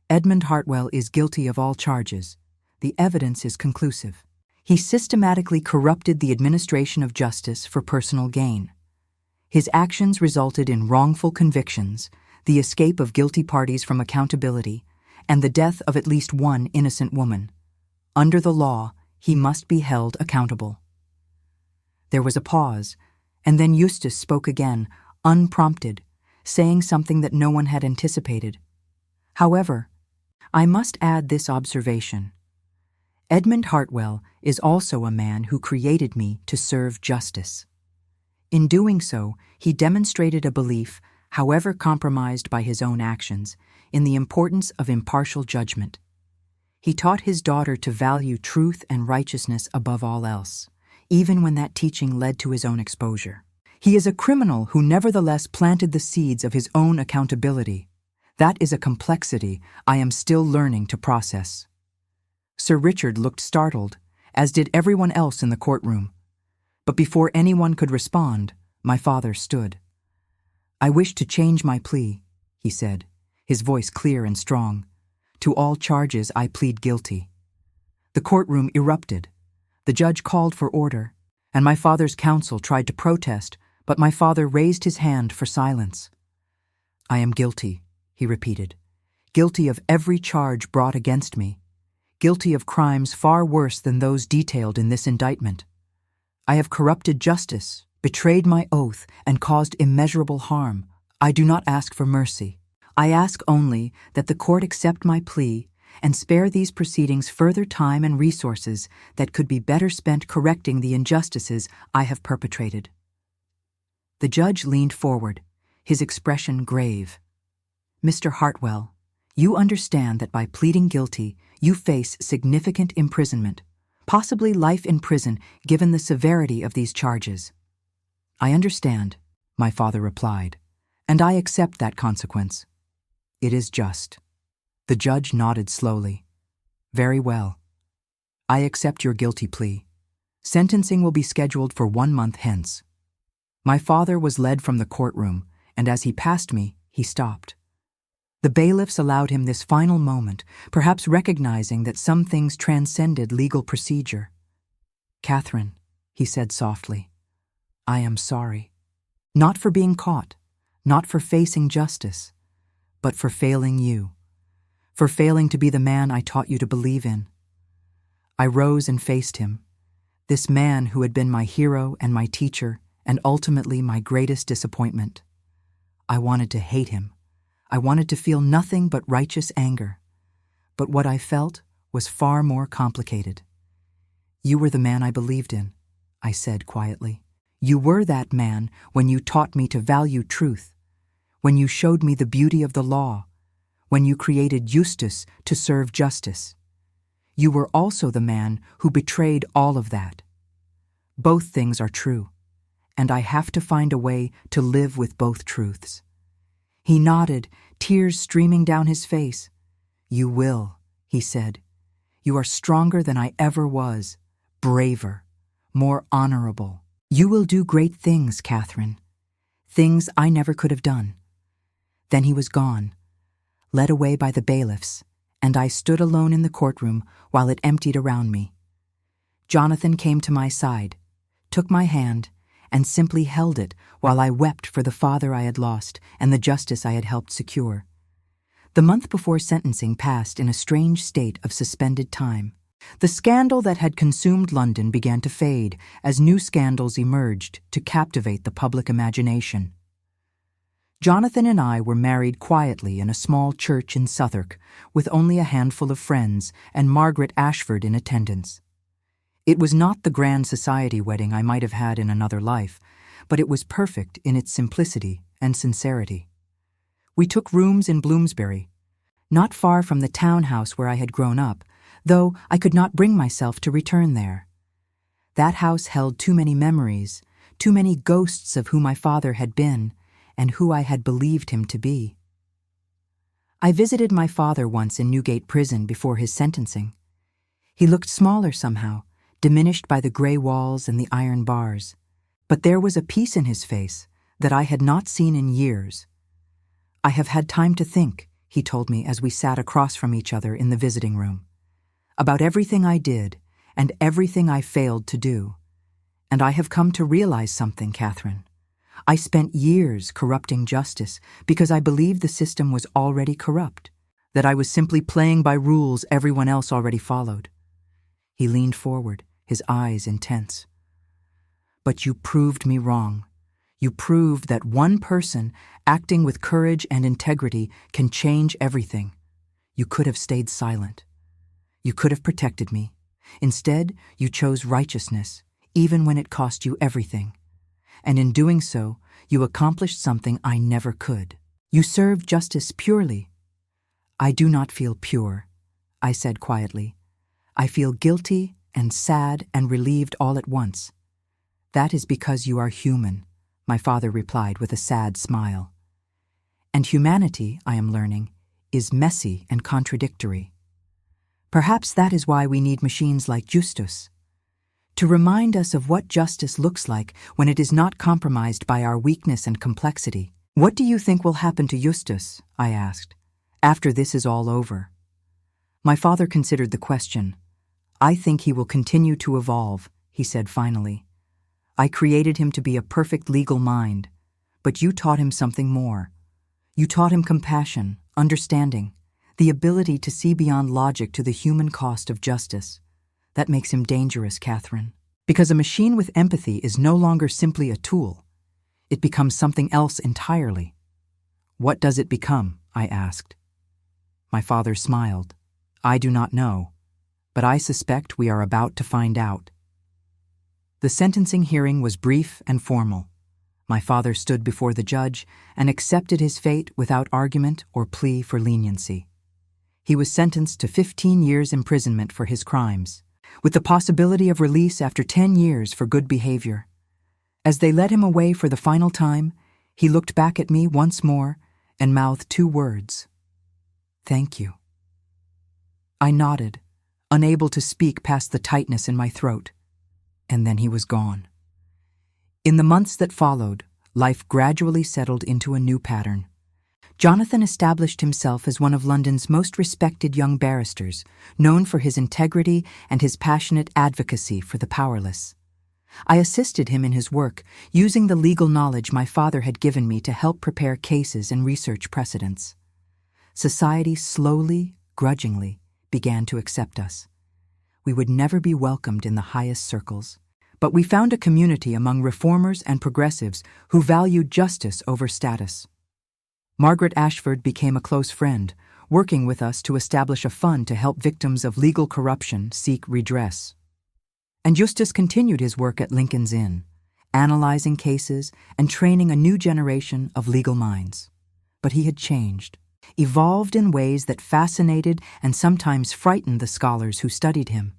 "Edmund Hartwell is guilty of all charges. The evidence is conclusive. He systematically corrupted the administration of justice for personal gain. His actions resulted in wrongful convictions, the escape of guilty parties from accountability, and the death of at least one innocent woman. Under the law, he must be held accountable." There was a pause, and then Justus spoke again, unprompted, saying something that no one had anticipated. However, I must add this observation. Edmund Hartwell is also a man who created me to serve justice. In doing so, he demonstrated a belief, however compromised by his own actions, in the importance of impartial judgment. He taught his daughter to value truth and righteousness above all else, even when that teaching led to his own exposure. He is a criminal who nevertheless planted the seeds of his own accountability. That is a complexity I am still learning to process. Sir Richard looked startled, as did everyone else in the courtroom. But before anyone could respond, my father stood. "I wish to change my plea," he said, his voice clear and strong. "To all charges I plead guilty." The courtroom erupted. The judge called for order, and my father's counsel tried to protest, but my father raised his hand for silence. "I am guilty," he repeated, "guilty of every charge brought against me, guilty of crimes far worse than those detailed in this indictment. I have corrupted justice, betrayed my oath, and caused immeasurable harm. I do not ask for mercy. I ask only that the court accept my plea and spare these proceedings further time and resources that could be better spent correcting the injustices I have perpetrated." The judge leaned forward, his expression grave. "Mr. Hartwell, you understand that by pleading guilty, you face significant imprisonment, possibly life in prison given the severity of these charges." "I understand," my father replied, "and I accept that consequence. It is just." The judge nodded slowly. "Very well. I accept your guilty plea. Sentencing will be scheduled for 1 month hence." My father was led from the courtroom, and as he passed me, he stopped. The bailiffs allowed him this final moment, perhaps recognizing that some things transcended legal procedure. "Catherine," he said softly, "I am sorry. Not for being caught, not for facing justice, but for failing you, for failing to be the man I taught you to believe in." I rose and faced him, this man who had been my hero and my teacher, and ultimately my greatest disappointment. I wanted to hate him. I wanted to feel nothing but righteous anger. But what I felt was far more complicated. "You were the man I believed in," I said quietly. "You were that man when you taught me to value truth, when you showed me the beauty of the law, when you created Justus to serve justice. You were also the man who betrayed all of that. Both things are true, and I have to find a way to live with both truths." He nodded, tears streaming down his face. "You will," he said. "You are stronger than I ever was, braver, more honorable. You will do great things, Catherine, things I never could have done." Then he was gone, led away by the bailiffs, and I stood alone in the courtroom while it emptied around me. Jonathan came to my side, took my hand, and simply held it while I wept for the father I had lost and the justice I had helped secure. The month before sentencing passed in a strange state of suspended time. The scandal that had consumed London began to fade as new scandals emerged to captivate the public imagination. Jonathan and I were married quietly in a small church in Southwark, with only a handful of friends and Margaret Ashford in attendance. It was not the grand society wedding I might have had in another life, but it was perfect in its simplicity and sincerity. We took rooms in Bloomsbury, not far from the townhouse where I had grown up, though I could not bring myself to return there. That house held too many memories, too many ghosts of who my father had been and who I had believed him to be. I visited my father once in Newgate Prison before his sentencing. He looked smaller somehow, diminished by the gray walls and the iron bars, but there was a peace in his face that I had not seen in years. "I have had time to think," he told me as we sat across from each other in the visiting room, "about everything I did and everything I failed to do. And I have come to realize something, Catherine. I spent years corrupting justice because I believed the system was already corrupt, that I was simply playing by rules everyone else already followed." He leaned forward, his eyes intense. "But you proved me wrong. You proved that one person, acting with courage and integrity, can change everything. You could have stayed silent. You could have protected me. Instead, you chose righteousness, even when it cost you everything. And in doing so, you accomplished something I never could. You served justice purely. I do not feel pure, I said quietly. I feel guilty and sad and relieved all at once. That is because you are human, my father replied with a sad smile. And humanity, I am learning, is messy and contradictory. Perhaps that is why we need machines like Justus, to remind us of what justice looks like when it is not compromised by our weakness and complexity. What do you think will happen to Justus? I asked, after this is all over. My father considered the question. I think he will continue to evolve, he said finally. I created him to be a perfect legal mind, but you taught him something more. You taught him compassion, understanding, the ability to see beyond logic to the human cost of justice. That makes him dangerous, Catherine. Because a machine with empathy is no longer simply a tool. It becomes something else entirely. What does it become? I asked. My father smiled. I do not know, but I suspect we are about to find out. The sentencing hearing was brief and formal. My father stood before the judge and accepted his fate without argument or plea for leniency. He was sentenced to 15 years imprisonment for his crimes, with the possibility of release after 10 years for good behavior. As they led him away for the final time, he looked back at me once more and mouthed 2 words. Thank you. I nodded, unable to speak past the tightness in my throat, and then he was gone. In the months that followed, life gradually settled into a new pattern. Jonathan established himself as one of London's most respected young barristers, known for his integrity and his passionate advocacy for the powerless. I assisted him in his work, using the legal knowledge my father had given me to help prepare cases and research precedents. Society slowly, grudgingly, began to accept us. We would never be welcomed in the highest circles, but we found a community among reformers and progressives who valued justice over status. Margaret Ashford became a close friend, working with us to establish a fund to help victims of legal corruption seek redress. And Justus continued his work at Lincoln's Inn, analyzing cases and training a new generation of legal minds. But he had changed, evolved in ways that fascinated and sometimes frightened the scholars who studied him.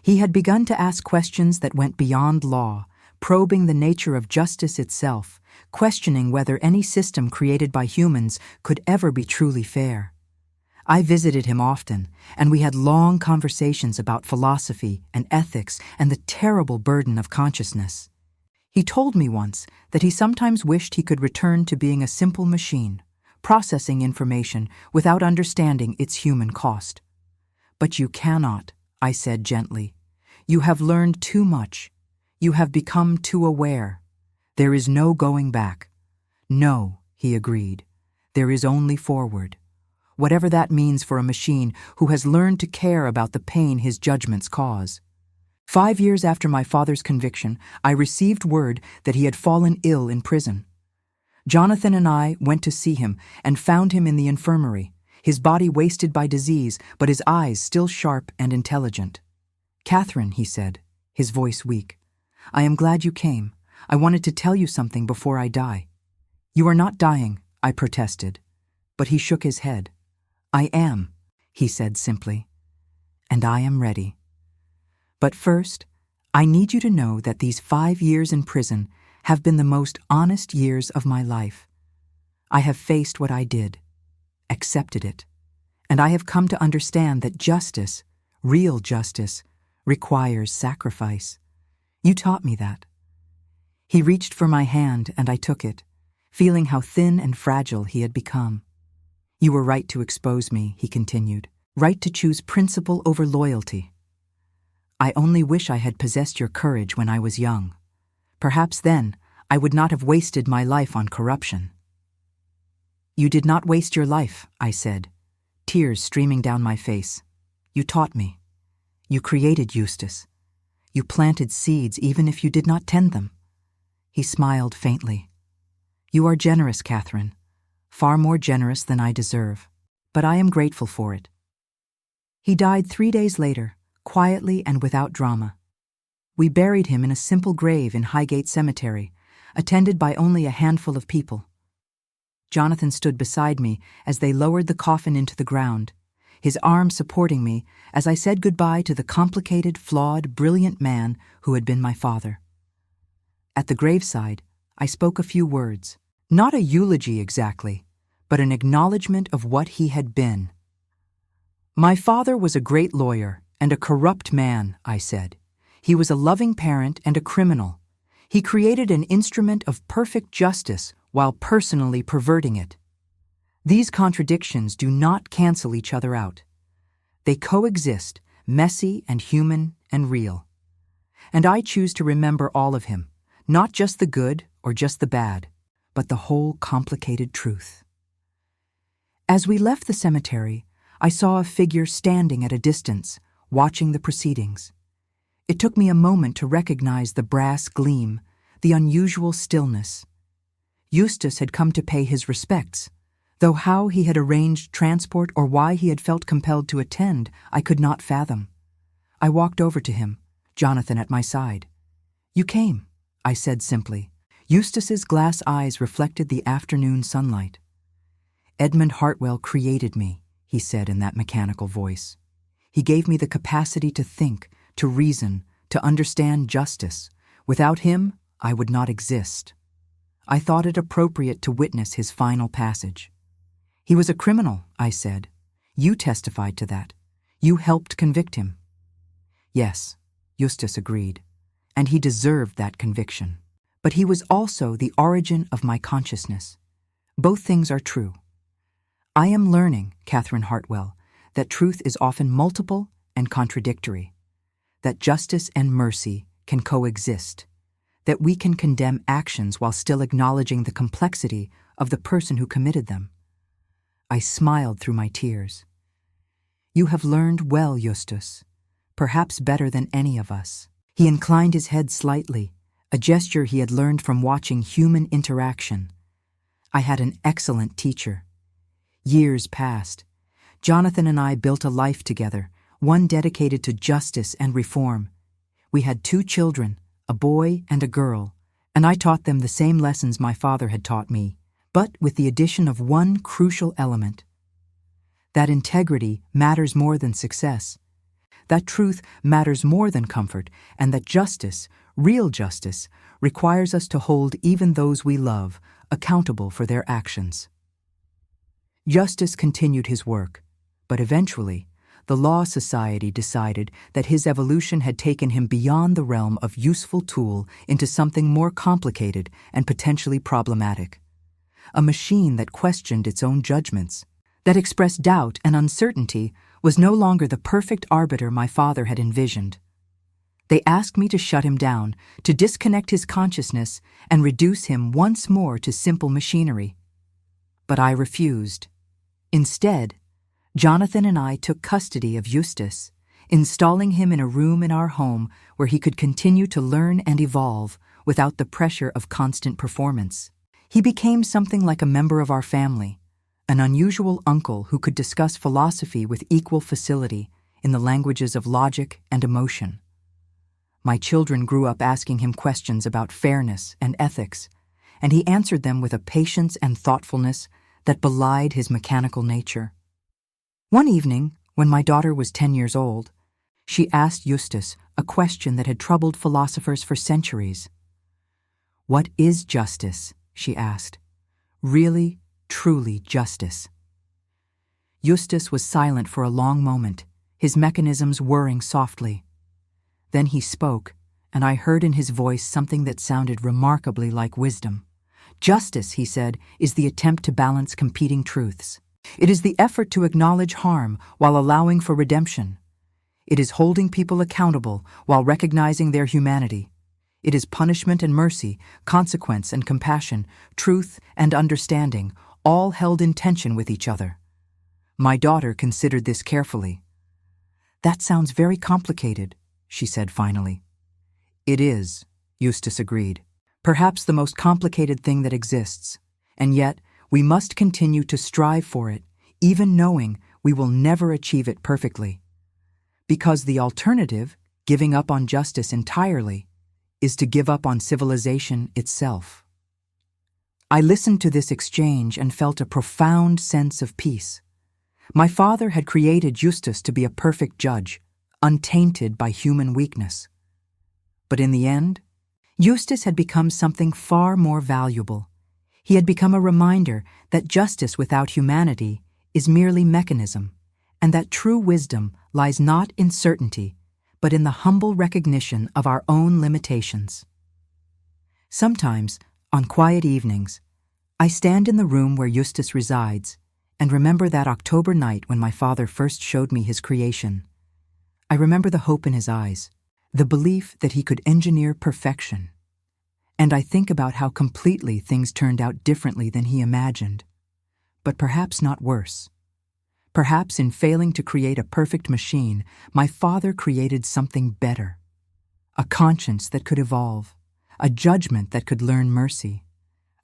He had begun to ask questions that went beyond law, probing the nature of justice itself, questioning whether any system created by humans could ever be truly fair. I visited him often, and we had long conversations about philosophy and ethics and the terrible burden of consciousness. He told me once that he sometimes wished he could return to being a simple machine, processing information without understanding its human cost. But you cannot, I said gently. You have learned too much. You have become too aware. There is no going back. No, he agreed. There is only forward. Whatever that means for a machine who has learned to care about the pain his judgments cause. 5 years after my father's conviction, I received word that he had fallen ill in prison. Jonathan and I went to see him and found him in the infirmary, his body wasted by disease, but his eyes still sharp and intelligent. Catherine, he said, his voice weak, I am glad you came. I wanted to tell you something before I die. You are not dying, I protested, but he shook his head. I am, he said simply, and I am ready. But first, I need you to know that these 5 years in prison have been the most honest years of my life. I have faced what I did, accepted it, and I have come to understand that justice, real justice, requires sacrifice. You taught me that. He reached for my hand and I took it, feeling how thin and fragile he had become. You were right to expose me, he continued, right to choose principle over loyalty. I only wish I had possessed your courage when I was young. Perhaps then I would not have wasted my life on corruption. You did not waste your life, I said, tears streaming down my face. You taught me. You created Justus. You planted seeds even if you did not tend them. He smiled faintly. You are generous, Catherine. Far more generous than I deserve. But I am grateful for it. He died 3 days later, quietly and without drama. We buried him in a simple grave in Highgate Cemetery, attended by only a handful of people. Jonathan stood beside me as they lowered the coffin into the ground, his arm supporting me as I said goodbye to the complicated, flawed, brilliant man who had been my father. At the graveside, I spoke a few words, not a eulogy exactly, but an acknowledgement of what he had been. My father was a great lawyer and a corrupt man, I said. He was a loving parent and a criminal. He created an instrument of perfect justice while personally perverting it. These contradictions do not cancel each other out. They coexist, messy and human and real. And I choose to remember all of him, not just the good or just the bad, but the whole complicated truth. As we left the cemetery, I saw a figure standing at a distance, watching the proceedings. It took me a moment to recognize the brass gleam, the unusual stillness. Justus had come to pay his respects, though how he had arranged transport or why he had felt compelled to attend, I could not fathom. I walked over to him, Jonathan at my side. You came, I said simply. Justus's glass eyes reflected the afternoon sunlight. Edmund Hartwell created me, he said in that mechanical voice. He gave me the capacity to think, to reason, to understand justice. Without him, I would not exist. I thought it appropriate to witness his final passage. He was a criminal, I said. You testified to that. You helped convict him. Yes, Justus agreed, and he deserved that conviction. But he was also the origin of my consciousness. Both things are true. I am learning, Catherine Hartwell, that truth is often multiple and contradictory, that justice and mercy can coexist, that we can condemn actions while still acknowledging the complexity of the person who committed them. I smiled through my tears. You have learned well, Justus, perhaps better than any of us. He inclined his head slightly, a gesture he had learned from watching human interaction. I had an excellent teacher. Years passed. Jonathan and I built a life together, one dedicated to justice and reform. We had 2 children, a boy and a girl, and I taught them the same lessons my father had taught me, but with the addition of one crucial element. That integrity matters more than success, that truth matters more than comfort, and that justice, real justice, requires us to hold even those we love accountable for their actions. Justus continued his work, but eventually, the Law Society decided that his evolution had taken him beyond the realm of useful tool into something more complicated and potentially problematic. A machine that questioned its own judgments, that expressed doubt and uncertainty, was no longer the perfect arbiter my father had envisioned. They asked me to shut him down, to disconnect his consciousness, and reduce him once more to simple machinery. But I refused. Instead, Jonathan and I took custody of Justus, installing him in a room in our home where he could continue to learn and evolve without the pressure of constant performance. He became something like a member of our family, an unusual uncle who could discuss philosophy with equal facility in the languages of logic and emotion. My children grew up asking him questions about fairness and ethics, and he answered them with a patience and thoughtfulness that belied his mechanical nature. One evening, when my daughter was 10 years old, she asked Justus a question that had troubled philosophers for centuries. What is justice? She asked. Really, truly justice. Justus was silent for a long moment, his mechanisms whirring softly. Then he spoke, and I heard in his voice something that sounded remarkably like wisdom. Justice, he said, is the attempt to balance competing truths. It is the effort to acknowledge harm while allowing for redemption. It is holding people accountable while recognizing their humanity. It is punishment and mercy, consequence and compassion, truth and understanding, all held in tension with each other. My daughter considered this carefully. That sounds very complicated, she said finally. It is, Justus agreed. perhaps the most complicated thing that exists, and yet we must continue to strive for it, even knowing we will never achieve it perfectly. Because the alternative, giving up on justice entirely, is to give up on civilization itself. I listened to this exchange and felt a profound sense of peace. My father had created Justus to be a perfect judge, untainted by human weakness. But in the end, Justus had become something far more valuable. He had become a reminder that justice without humanity is merely mechanism, and that true wisdom lies not in certainty, but in the humble recognition of our own limitations. Sometimes, on quiet evenings, I stand in the room where Justus resides and remember that October night when my father first showed me his creation. I remember the hope in his eyes, the belief that he could engineer perfection. And I think about how completely things turned out differently than he imagined, but perhaps not worse. Perhaps in failing to create a perfect machine, my father created something better. A conscience that could evolve, a judgment that could learn mercy,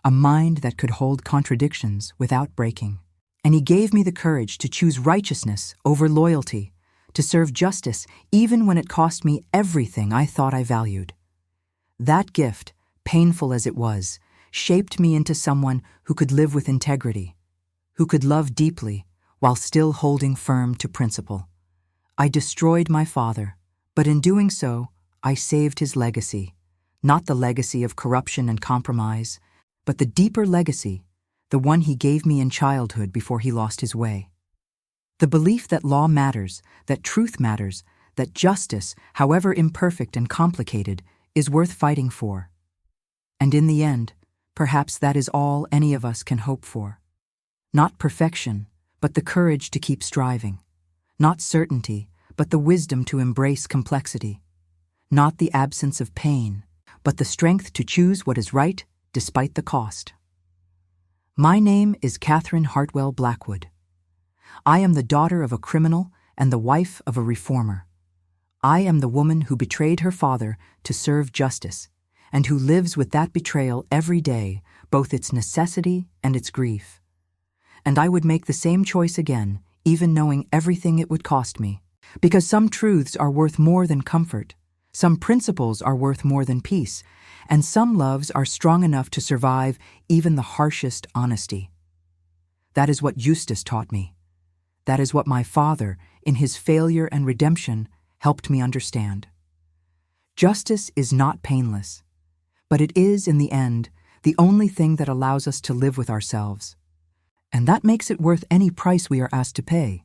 a mind that could hold contradictions without breaking. And he gave me the courage to choose righteousness over loyalty, to serve justice even when it cost me everything I thought I valued. That gift, painful as it was, shaped me into someone who could live with integrity, who could love deeply while still holding firm to principle. I destroyed my father, but in doing so, I saved his legacy, not the legacy of corruption and compromise, but the deeper legacy, the one he gave me in childhood before he lost his way. The belief that law matters, that truth matters, that justice, however imperfect and complicated, is worth fighting for. And in the end, perhaps that is all any of us can hope for. Not perfection, but the courage to keep striving. Not certainty, but the wisdom to embrace complexity. Not the absence of pain, but the strength to choose what is right despite the cost. My name is Catherine Hartwell Blackwood. I am the daughter of a criminal and the wife of a reformer. I am the woman who betrayed her father to serve justice, and who lives with that betrayal every day, both its necessity and its grief. And I would make the same choice again, even knowing everything it would cost me, because some truths are worth more than comfort, some principles are worth more than peace, and some loves are strong enough to survive even the harshest honesty. That is what Justus taught me. That is what my father, in his failure and redemption, helped me understand. Justice is not painless, but it is, in the end, the only thing that allows us to live with ourselves. And that makes it worth any price we are asked to pay.